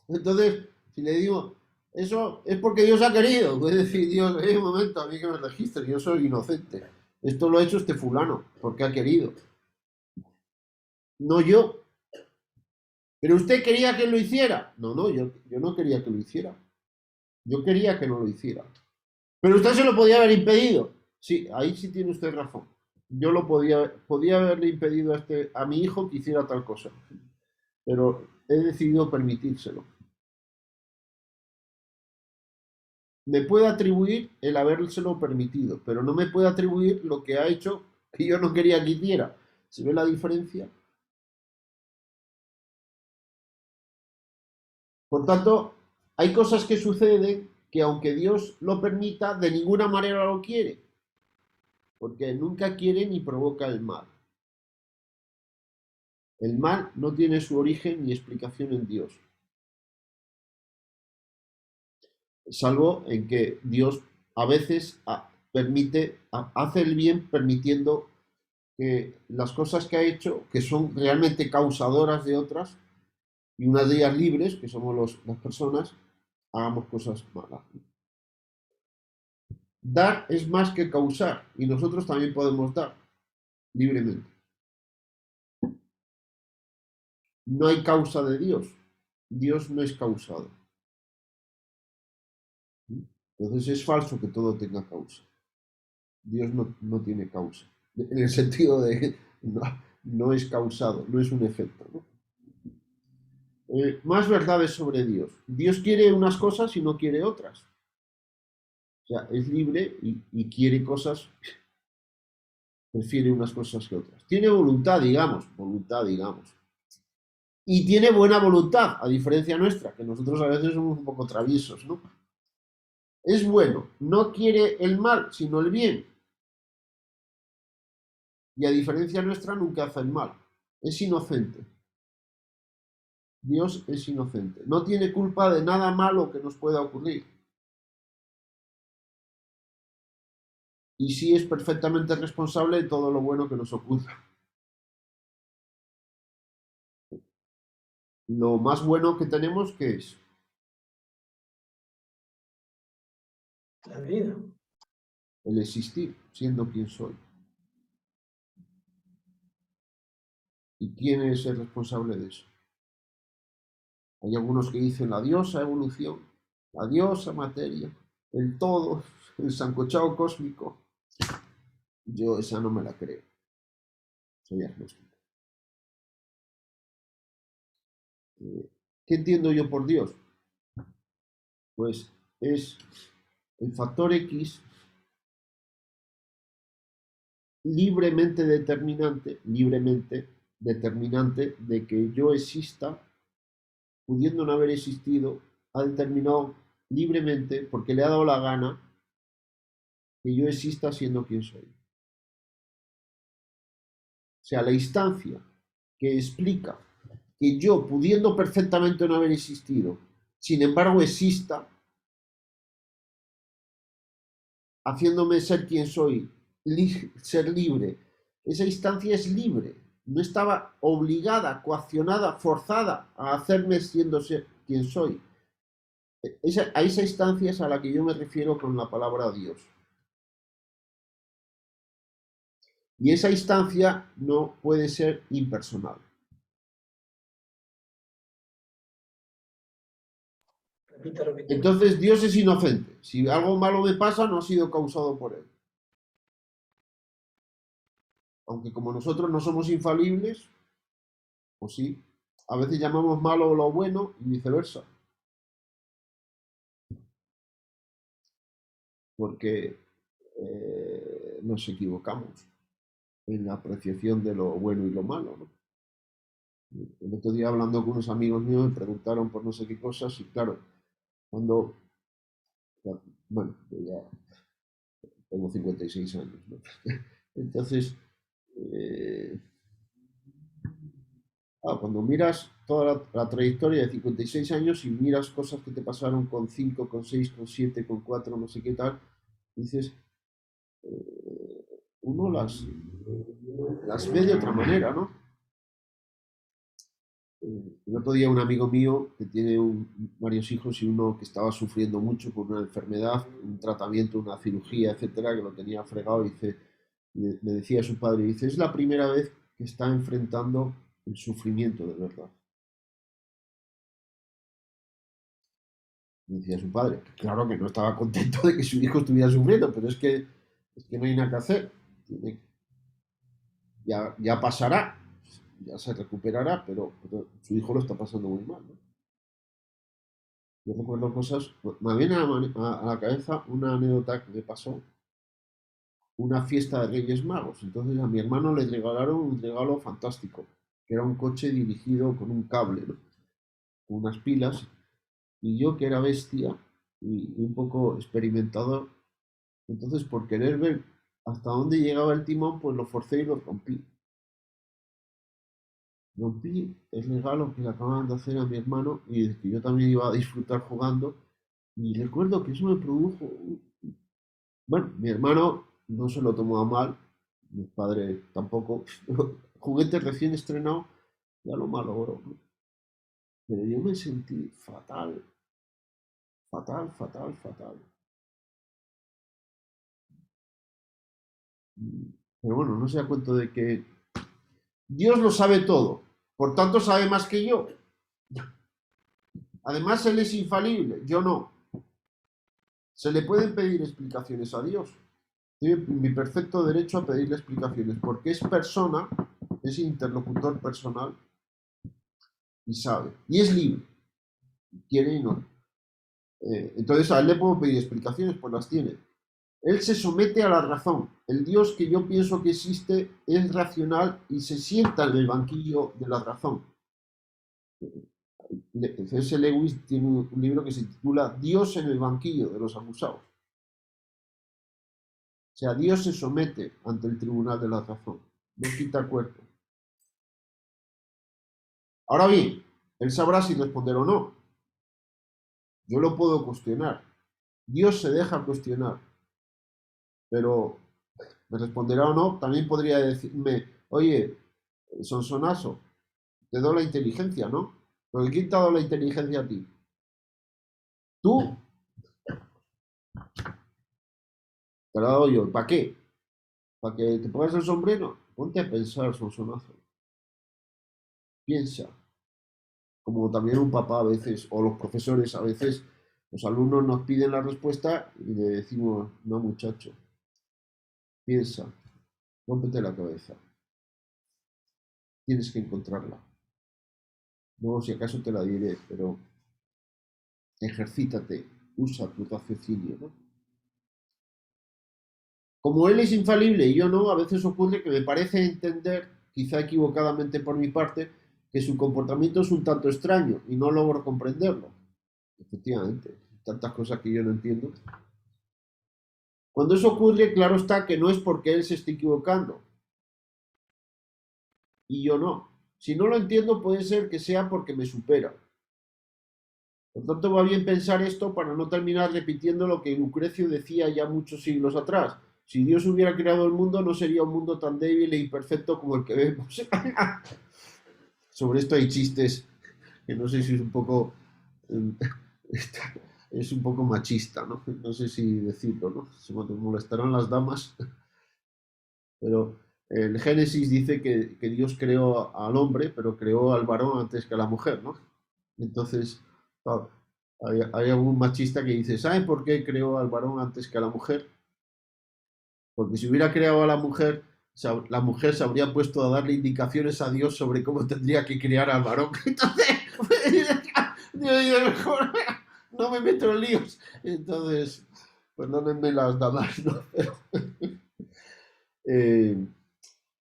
Entonces, si le digo, eso es porque Dios ha querido, puede decir Dios, un momento, a mí que me registre, yo soy inocente. Esto lo ha hecho este fulano, porque ha querido. No yo. ¿Pero usted quería que lo hiciera? No, yo no quería que lo hiciera. Yo quería que no lo hiciera. Pero usted se lo podía haber impedido. Sí, ahí sí tiene usted razón. Yo podía haberle impedido a mi hijo que hiciera tal cosa. Pero he decidido permitírselo. Me puede atribuir el habérselo permitido, pero no me puede atribuir lo que ha hecho que yo no quería que hiciera. ¿Se ve la diferencia? Por tanto, hay cosas que suceden que aunque Dios lo permita, de ninguna manera lo quiere, porque nunca quiere ni provoca el mal. El mal no tiene su origen ni explicación en Dios, salvo en que Dios a veces hace el bien permitiendo que las cosas que ha hecho, que son realmente causadoras de otras, y unas de ellas libres, que somos las personas, hagamos cosas malas. Dar es más que causar, y nosotros también podemos dar libremente. No hay causa de Dios. Dios no es causado. Entonces es falso que todo tenga causa. Dios no tiene causa. En el sentido de que no es causado, no es un efecto, ¿no? Más verdades sobre Dios. Dios quiere unas cosas y no quiere otras. O sea, es libre y quiere cosas, prefiere unas cosas que otras. Tiene voluntad, digamos. Y tiene buena voluntad, a diferencia nuestra, que nosotros a veces somos un poco traviesos, ¿no? Es bueno, no quiere el mal, sino el bien. Y a diferencia nuestra nunca hace el mal. Es inocente. Dios es inocente. No tiene culpa de nada malo que nos pueda ocurrir. Y sí es perfectamente responsable de todo lo bueno que nos ocurra. Lo más bueno que tenemos, ¿qué es? La vida. El existir, siendo quien soy. ¿Y quién es el responsable de eso? Hay algunos que dicen la diosa evolución, la diosa materia, el todo, el sancochado cósmico. Yo esa no me la creo. Soy agnóstico. ¿Qué entiendo yo por Dios? Pues es el factor X libremente determinante de que yo exista, pudiendo no haber existido, ha determinado libremente, porque le ha dado la gana, que yo exista siendo quien soy. O sea, la instancia que explica que yo, pudiendo perfectamente no haber existido, sin embargo exista, haciéndome ser quien soy, ser libre, esa instancia es libre, no estaba obligada, coaccionada, forzada a hacerme siendo quien soy. A esa instancia es a la que yo me refiero con la palabra Dios. Y esa instancia no puede ser impersonal. Repita, repita. Entonces Dios es inocente. Si algo malo me pasa, no ha sido causado por él. Aunque como nosotros no somos infalibles, pues sí, a veces llamamos malo lo bueno y viceversa. Porque nos equivocamos en la apreciación de lo bueno y lo malo, ¿no? El otro día hablando con unos amigos míos me preguntaron por no sé qué cosas y claro, bueno, yo ya tengo 56 años, ¿no? Entonces, cuando miras toda la trayectoria de 56 años y miras cosas que te pasaron con 5, con 6, con 7, con 4, no sé qué tal, dices, uno las ve de otra manera, ¿no? El otro día un amigo mío que tiene varios hijos y uno que estaba sufriendo mucho por una enfermedad, un tratamiento, una cirugía, etcétera, que lo tenía fregado, dice, le decía a su padre, dice, es la primera vez que está enfrentando el sufrimiento de verdad. Le decía a su padre, que claro que no estaba contento de que su hijo estuviera sufriendo, pero es que no hay nada que hacer. Ya pasará, ya se recuperará, pero su hijo lo está pasando muy mal, ¿no? Yo recuerdo cosas, me viene a la cabeza una anécdota que me pasó, una fiesta de Reyes Magos. Entonces a mi hermano le regalaron un regalo fantástico, que era un coche dirigido con un cable, ¿no? Con unas pilas, y yo que era bestia y un poco experimentador, entonces por querer ver hasta dónde llegaba el timón, pues lo forcé y lo rompí. Rompí el regalo que le acababan de hacer a mi hermano y que yo también iba a disfrutar jugando. Y recuerdo que eso me produjo... Bueno, mi hermano no se lo tomó a mal, mi padre tampoco. Juguete recién estrenado, ya lo malogró, ¿no? Pero yo me sentí fatal, fatal, fatal, fatal. Pero bueno, no se da cuenta de que Dios lo sabe todo, por tanto sabe más que yo. Además, Él es infalible, yo no. Se le pueden pedir explicaciones a Dios. Tiene mi perfecto derecho a pedirle explicaciones, porque es persona, es interlocutor personal y sabe. Y es libre, quiere y no. Entonces a Él le puedo pedir explicaciones, pues las tiene. Él se somete a la razón. El Dios que yo pienso que existe es racional y se sienta en el banquillo de la razón. C.S. Lewis tiene un libro que se titula Dios en el banquillo de los acusados. O sea, Dios se somete ante el tribunal de la razón. no quita cuerpo. Ahora bien, él sabrá si responder o no. Yo lo puedo cuestionar. Dios se deja cuestionar. Pero me responderá o no, también podría decirme, oye, Sonsonazo, te doy la inteligencia, ¿no? Porque ¿quién te ha dado la inteligencia a ti? ¿Tú? Te la he dado yo. ¿Para qué? ¿Para que te pongas el sombrero? Ponte a pensar, Sonsonazo. Piensa. Como también un papá a veces, o los profesores a veces, los alumnos nos piden la respuesta y le decimos, no muchacho, piensa, rómpete la cabeza, tienes que encontrarla. Luego si acaso te la diré, pero ejercítate, usa tu raciocinio, ¿no? Como él es infalible y yo no, a veces ocurre que me parece entender, quizá equivocadamente por mi parte, que su comportamiento es un tanto extraño y no logro comprenderlo. Efectivamente, tantas cosas que yo no entiendo. Cuando eso ocurre, claro está que no es porque él se esté equivocando y yo no. Si no lo entiendo, puede ser que sea porque me supera. Por tanto, va bien pensar esto para no terminar repitiendo lo que Lucrecio decía ya muchos siglos atrás. Si Dios hubiera creado el mundo, no sería un mundo tan débil e imperfecto como el que vemos. Sobre esto hay chistes que no sé si es un poco es un poco machista, ¿no? No sé si decirlo, ¿no? Se me molestarán las damas, pero el Génesis dice que Dios creó al hombre, pero creó al varón antes que a la mujer, ¿no? Entonces, claro, hay algún machista que dice, ¿saben por qué creó al varón antes que a la mujer? Porque si hubiera creado a la mujer se habría puesto a darle indicaciones a Dios sobre cómo tendría que criar al varón. Entonces, mejor no me meto en líos. Entonces, perdónenme las damas, ¿no? Pero,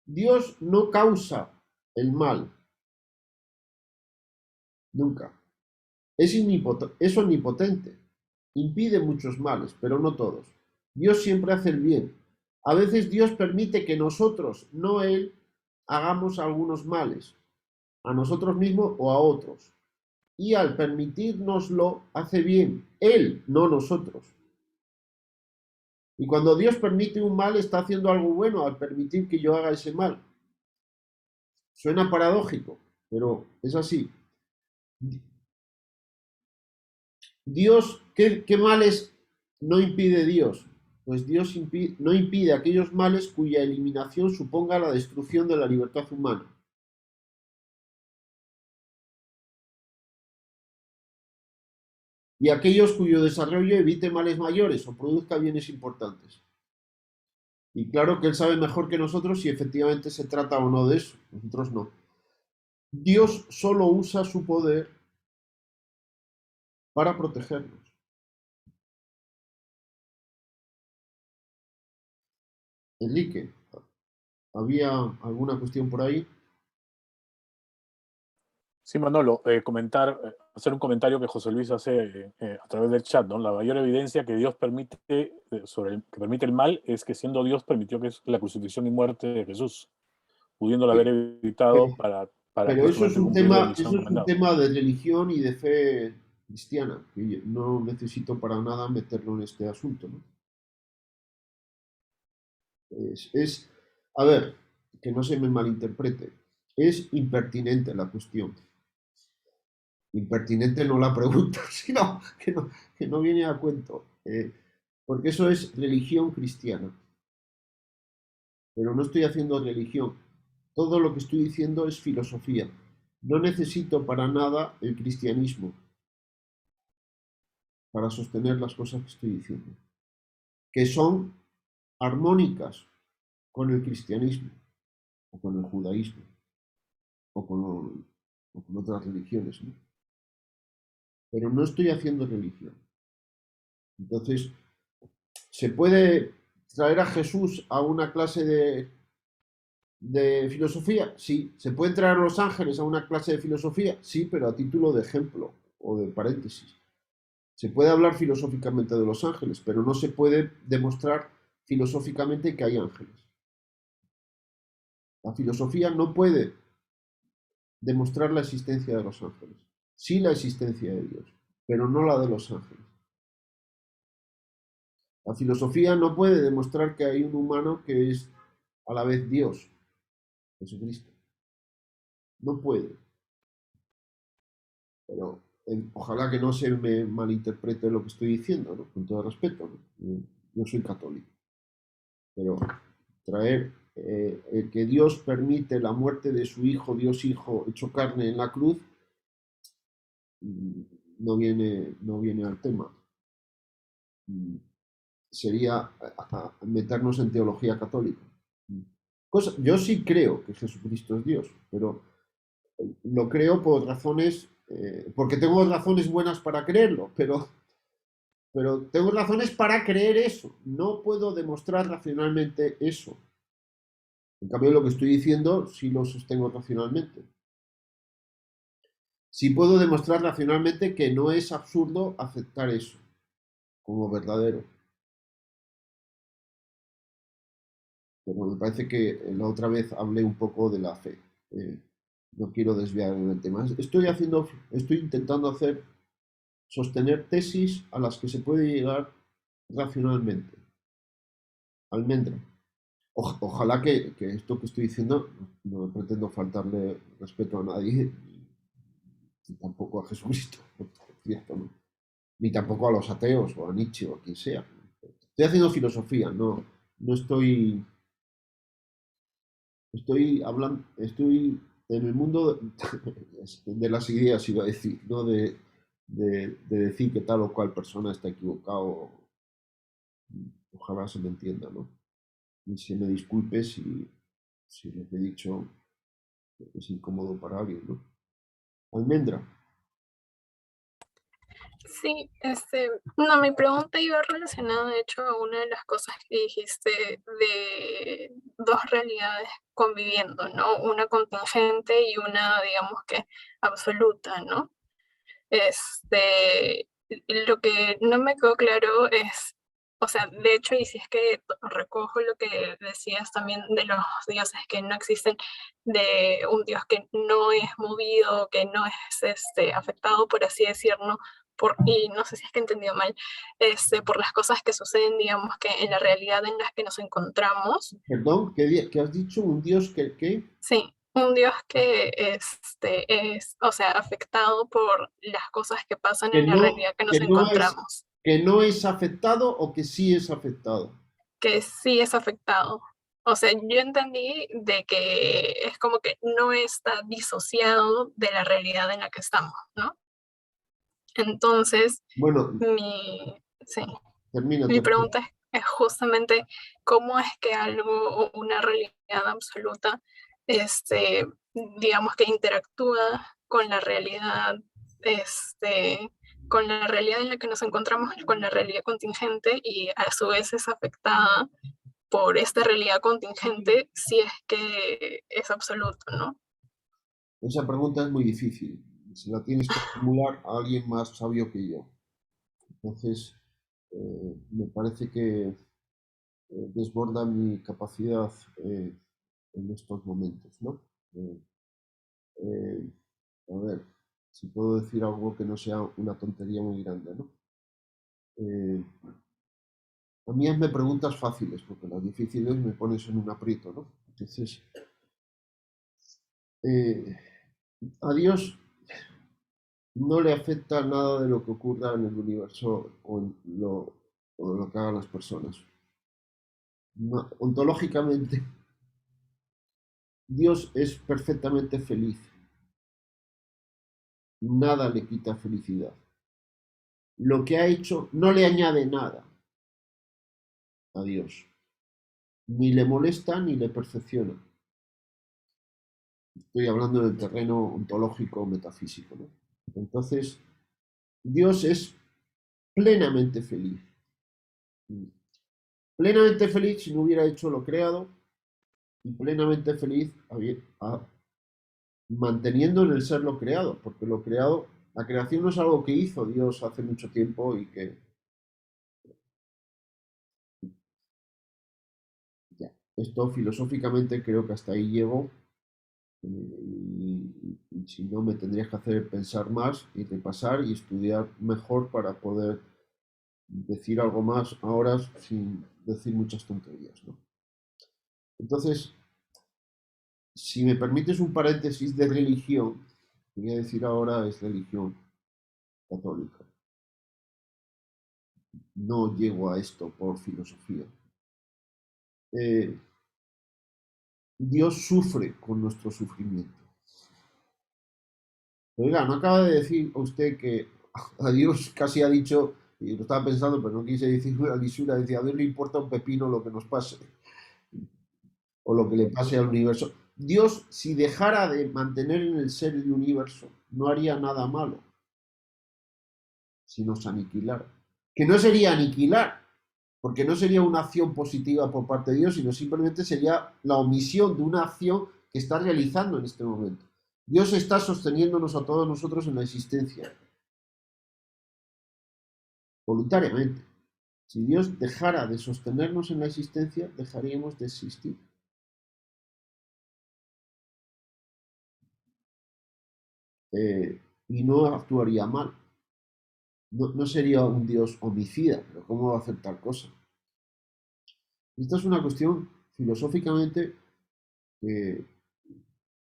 Dios no causa el mal, nunca. Es omnipotente, impide muchos males, pero no todos. Dios siempre hace el bien. A veces Dios permite que nosotros, no Él, hagamos algunos males, a nosotros mismos o a otros. Y al permitírnoslo, hace bien Él, no nosotros. Y cuando Dios permite un mal, está haciendo algo bueno al permitir que yo haga ese mal. Suena paradójico, pero es así. Dios, ¿qué males no impide Dios? Pues Dios no impide aquellos males cuya eliminación suponga la destrucción de la libertad humana. Y aquellos cuyo desarrollo evite males mayores o produzca bienes importantes. Y claro que Él sabe mejor que nosotros si efectivamente se trata o no de eso. Nosotros no. Dios solo usa su poder para protegernos. Enrique, ¿había alguna cuestión por ahí? Sí, Manolo, hacer un comentario que José Luis hace a través del chat, ¿no? La mayor evidencia que Dios permite, que permite el mal, es que siendo Dios permitió que es la crucifixión y muerte de Jesús, pudiéndolo haber evitado para Pero eso es justamente un cumplir la tema, misión eso es un encomendada. tema de religión y de fe cristiana, que no necesito para nada meterlo en este asunto, ¿no? A ver, que no se me malinterprete, es impertinente la cuestión. Impertinente no la pregunta, sino que no viene a cuento, porque eso es religión cristiana. Pero no estoy haciendo religión. Todo lo que estoy diciendo es filosofía. No necesito para nada el cristianismo para sostener las cosas que estoy diciendo, que son armónicas con el cristianismo, o con el judaísmo, o con otras religiones, ¿no? Pero no estoy haciendo religión. Entonces, ¿se puede traer a Jesús a una clase de filosofía? Sí. ¿Se puede traer a los ángeles a una clase de filosofía? Sí, pero a título de ejemplo o de paréntesis. Se puede hablar filosóficamente de los ángeles, pero no se puede demostrar filosóficamente que hay ángeles. La filosofía no puede demostrar la existencia de los ángeles. Sí la existencia de Dios, pero no la de los ángeles. La filosofía no puede demostrar que hay un humano que es a la vez Dios, Jesucristo. No puede. Pero ojalá que no se me malinterprete lo que estoy diciendo, ¿no? Con todo respeto, ¿no? Yo soy católico. Pero traer el que Dios permite la muerte de su Hijo, Dios Hijo, hecho carne en la cruz, no viene al tema. Sería meternos en teología católica. Yo sí creo que Jesucristo es Dios, pero lo creo por razones, porque tengo razones buenas para creerlo, pero tengo razones para creer eso. No puedo demostrar racionalmente eso. En cambio, lo que estoy diciendo sí lo sostengo racionalmente. Sí puedo demostrar racionalmente que no es absurdo aceptar eso como verdadero. Pero me parece que la otra vez hablé un poco de la fe. No quiero desviar el tema. Estoy intentando sostener tesis a las que se puede llegar racionalmente. Almendra. Ojalá que esto que estoy diciendo, no pretendo faltarle respeto a nadie, ni tampoco a Jesucristo, ¿cierto? ¿No? Ni tampoco a los ateos o a Nietzsche o a quien sea. Estoy haciendo filosofía, no estoy en el mundo de las ideas, iba a decir, no de decir que tal o cual persona está equivocado. Ojalá se me entienda, ¿no? Y se me disculpe si lo que he dicho es incómodo para alguien, ¿no? Almendra. Sí, no, mi pregunta iba relacionada, de hecho, a una de las cosas que dijiste de dos realidades conviviendo, ¿no? Una contingente y una, digamos que, absoluta, ¿no? Lo que no me quedó claro es, o sea, de hecho, y si es que recojo lo que decías también de los dioses que no existen, de un dios que no es movido, que no es afectado, por así decirlo, y no sé si es que he entendido mal, por las cosas que suceden, digamos que en la realidad en las que nos encontramos. Perdón, ¿qué has dicho? ¿Un dios que? Sí, un Dios que es, o sea, afectado por las cosas que pasan Que en la no, realidad que nos que no es, encontramos, que no es afectado o que sí es afectado. que sí es afectado. O sea, yo entendí de que es como que no está disociado de la realidad en la que estamos, ¿no? Entonces, Bueno, sí, termina. mi pregunta es justamente cómo es que algo o una realidad absoluta, digamos que interactúa con la realidad, con la realidad en la que nos encontramos, con la realidad contingente, y a su vez es afectada por esta realidad contingente si es que es absoluto, ¿no? Esa pregunta es muy difícil. Se la tienes que formular a alguien más sabio que yo. Entonces, me parece que desborda mi capacidad en estos momentos, ¿no? Eh, a ver, si puedo decir algo que no sea una tontería muy grande, ¿no? A mí hazme preguntas fáciles, porque las difíciles me pones en un aprieto, ¿no? Entonces, a Dios no le afecta nada de lo que ocurra en el universo o en lo que hagan las personas. No, ontológicamente, Dios es perfectamente feliz. Nada le quita felicidad. Lo que ha hecho no le añade nada a Dios. Ni le molesta ni le perfecciona. Estoy hablando del terreno ontológico metafísico, ¿no? Entonces, Dios es plenamente feliz. Plenamente feliz si no hubiera hecho lo creado y plenamente feliz manteniendo en el ser lo creado, porque lo creado, la creación no es algo que hizo Dios hace mucho tiempo y que ya. esto filosóficamente creo que hasta ahí llego. Y si no, me tendrías que hacer pensar más y repasar y estudiar mejor para poder decir algo más ahora sin decir muchas tonterías, ¿no? Entonces, si me permites un paréntesis de religión, lo que voy a decir ahora es religión católica. No llego a esto por filosofía. Dios sufre con nuestro sufrimiento. Oiga, ¿no acaba de decir usted que a Dios casi ha dicho, y lo estaba pensando, pero no quise decir una lisura, decía, a Dios le importa un pepino lo que nos pase, o lo que le pase al universo? Dios, si dejara de mantener en el ser el universo, no haría nada malo, si nos aniquilara. Que no sería aniquilar, porque no sería una acción positiva por parte de Dios, sino simplemente sería la omisión de una acción que está realizando en este momento. Dios está sosteniéndonos a todos nosotros en la existencia, voluntariamente. Si Dios dejara de sostenernos en la existencia, dejaríamos de existir. Y no actuaría mal. No sería un Dios homicida, pero ¿cómo va a hacer tal cosa? Esta es una cuestión filosóficamente que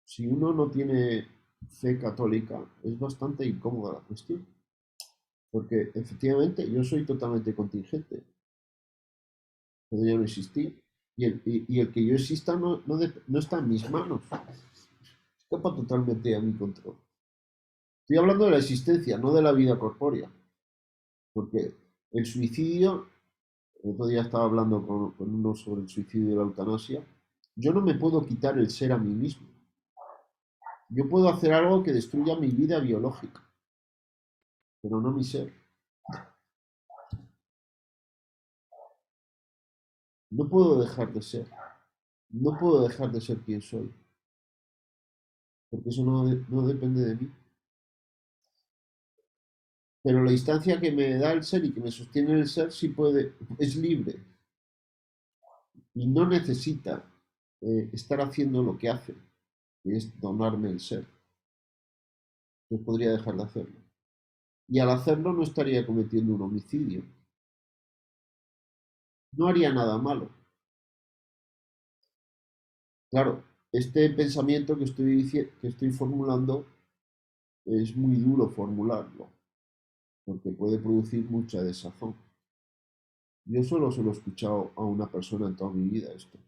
si uno no tiene fe católica es bastante incómoda la cuestión. Porque efectivamente yo soy totalmente contingente. Podría no existir. Y el que yo exista no está en mis manos. Escapa totalmente a mi control. Estoy hablando de la existencia, no de la vida corpórea. Porque el suicidio, el otro día estaba hablando con uno sobre el suicidio y la eutanasia, yo no me puedo quitar el ser a mí mismo. Yo puedo hacer algo que destruya mi vida biológica, pero no mi ser. No puedo dejar de ser. No puedo dejar de ser quien soy. Porque eso no depende de mí. Pero la instancia que me da el ser y que me sostiene el ser sí puede, es libre. Y no necesita estar haciendo lo que hace, que es donarme el ser. Yo podría dejar de hacerlo. Y al hacerlo no estaría cometiendo un homicidio. No haría nada malo. Claro, este pensamiento que estoy formulando es muy duro formularlo, porque puede producir mucha desazón. Yo solo se lo he escuchado a una persona en toda mi vida esto.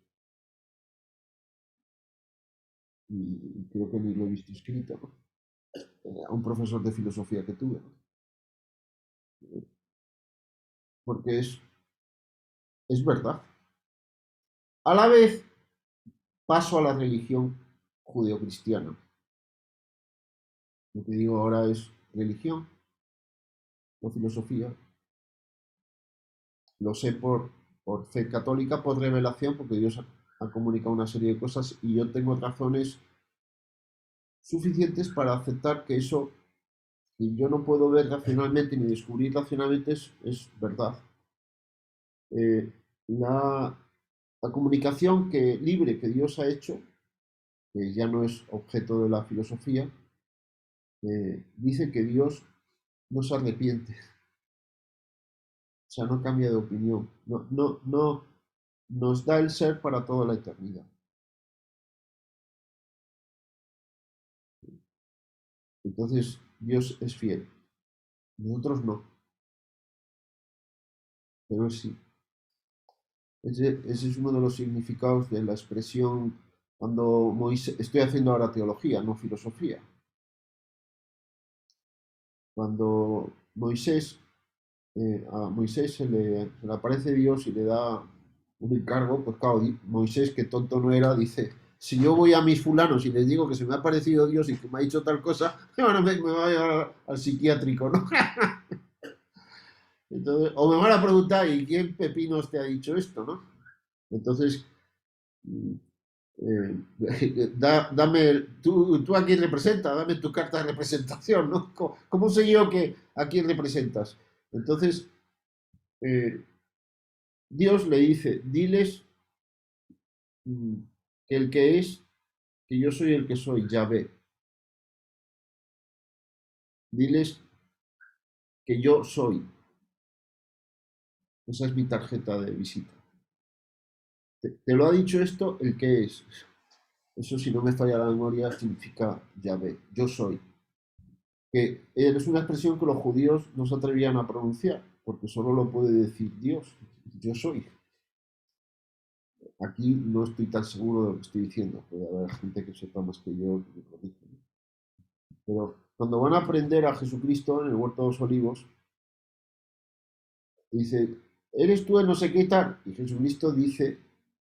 Y creo que ni lo he visto escrito, ¿no? A un profesor de filosofía que tuve, ¿no? Porque es verdad. A la vez paso a la religión judeocristiana. Lo que digo ahora es religión, no filosofía. Lo sé por fe católica, por revelación, porque Dios ha comunicado una serie de cosas y yo tengo razones suficientes para aceptar que eso que yo no puedo ver racionalmente ni descubrir racionalmente es verdad. La comunicación libre que Dios ha hecho, que ya no es objeto de la filosofía, dice que Dios no se arrepiente, o sea, no cambia de opinión, no nos da el ser para toda la eternidad. Entonces, Dios es fiel, nosotros no, pero Él sí. Ese es uno de los significados de la expresión cuando Moisés, estoy haciendo ahora teología, no filosofía. Cuando a Moisés se le aparece Dios y le da un encargo, pues claro, Moisés, que tonto no era, dice, si yo voy a mis fulanos y les digo que se me ha aparecido Dios y que me ha dicho tal cosa, ahora me voy a llevar al psiquiátrico, ¿no? Entonces, o me van a preguntar, ¿y quién pepinos te ha dicho esto, no? Entonces, dame, tú a quién representas, dame tu carta de representación, ¿no? ¿Cómo sé yo a quién representas? Entonces, Dios le dice, diles que el que es, que yo soy el que soy, Yahvé. Diles que yo soy. Esa es mi tarjeta de visita. Te lo ha dicho esto el que es. Eso, si no me falla la memoria, significa Yahvé, yo soy. Que es una expresión que los judíos no se atrevían a pronunciar, porque solo lo puede decir Dios, yo soy. Aquí no estoy tan seguro de lo que estoy diciendo, puede haber gente que sepa más que yo, que me corrija, ¿no? Pero cuando van a aprender a Jesucristo en el huerto de los olivos, dice, ¿eres tú el no sé qué tal? Y Jesucristo dice,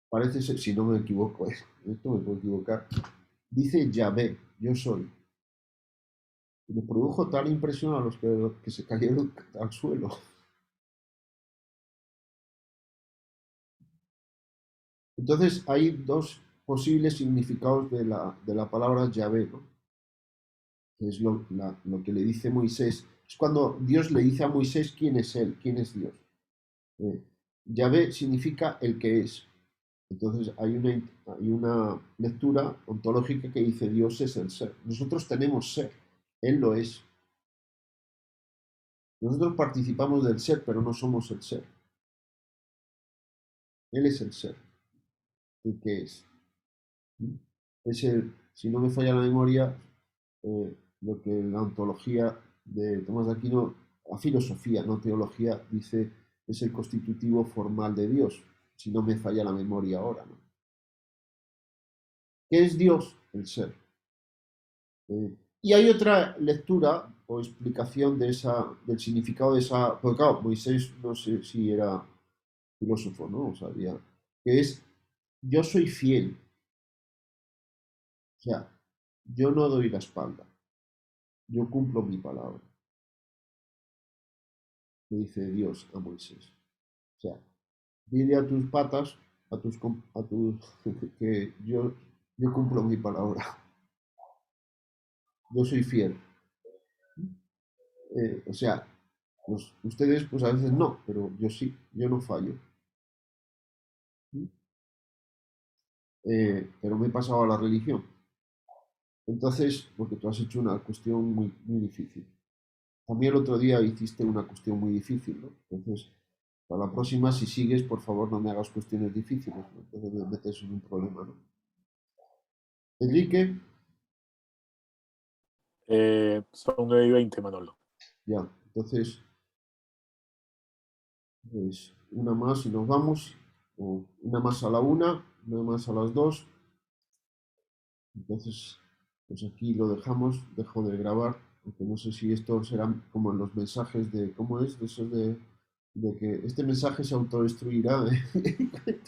parece ser, si no me equivoco, esto me puedo equivocar, dice Yahvé, yo soy. Y le produjo tal impresión a los que se cayeron al suelo. Entonces hay dos posibles significados de la palabra Yahvé, ¿no? Que es lo que le dice Moisés. Es cuando Dios le dice a Moisés quién es él, quién es Dios. Yahvé significa el que es. Entonces hay una lectura ontológica que dice Dios es el ser. Nosotros tenemos ser, Él lo es. Nosotros participamos del ser, pero no somos el ser. Él es el ser, el que es. Es el, si no me falla la memoria, lo que la ontología de Tomás de Aquino, la filosofía, no teología, dice es el constitutivo formal de Dios, si no me falla la memoria ahora, ¿no? ¿Qué es Dios? El ser. Y hay otra lectura o explicación del significado de esa, porque claro, Moisés no sé si era filósofo, ¿no? O sabía, que es yo soy fiel. O sea, yo no doy la espalda, yo cumplo mi palabra, le dice Dios a Moisés. O sea, dile a tus patas, que yo cumplo mi palabra, yo soy fiel. O sea, pues ustedes pues a veces no, pero yo sí, yo no fallo. Pero me he pasado a la religión. Entonces, porque tú has hecho una cuestión muy, muy difícil. También el otro día hiciste una cuestión muy difícil, ¿no? Entonces, para la próxima, si sigues, por favor, no me hagas cuestiones difíciles, ¿no? Entonces me metes en un problema, ¿no? Enrique, Son 9:20, Manolo. ya. Entonces, pues una más y nos vamos. O una más a la 1, una más a las 2. Entonces, pues aquí lo dejamos, dejo de grabar, aunque no sé si esto será como en los mensajes de, ¿cómo es? De esos de que este mensaje se autodestruirá, ¿eh?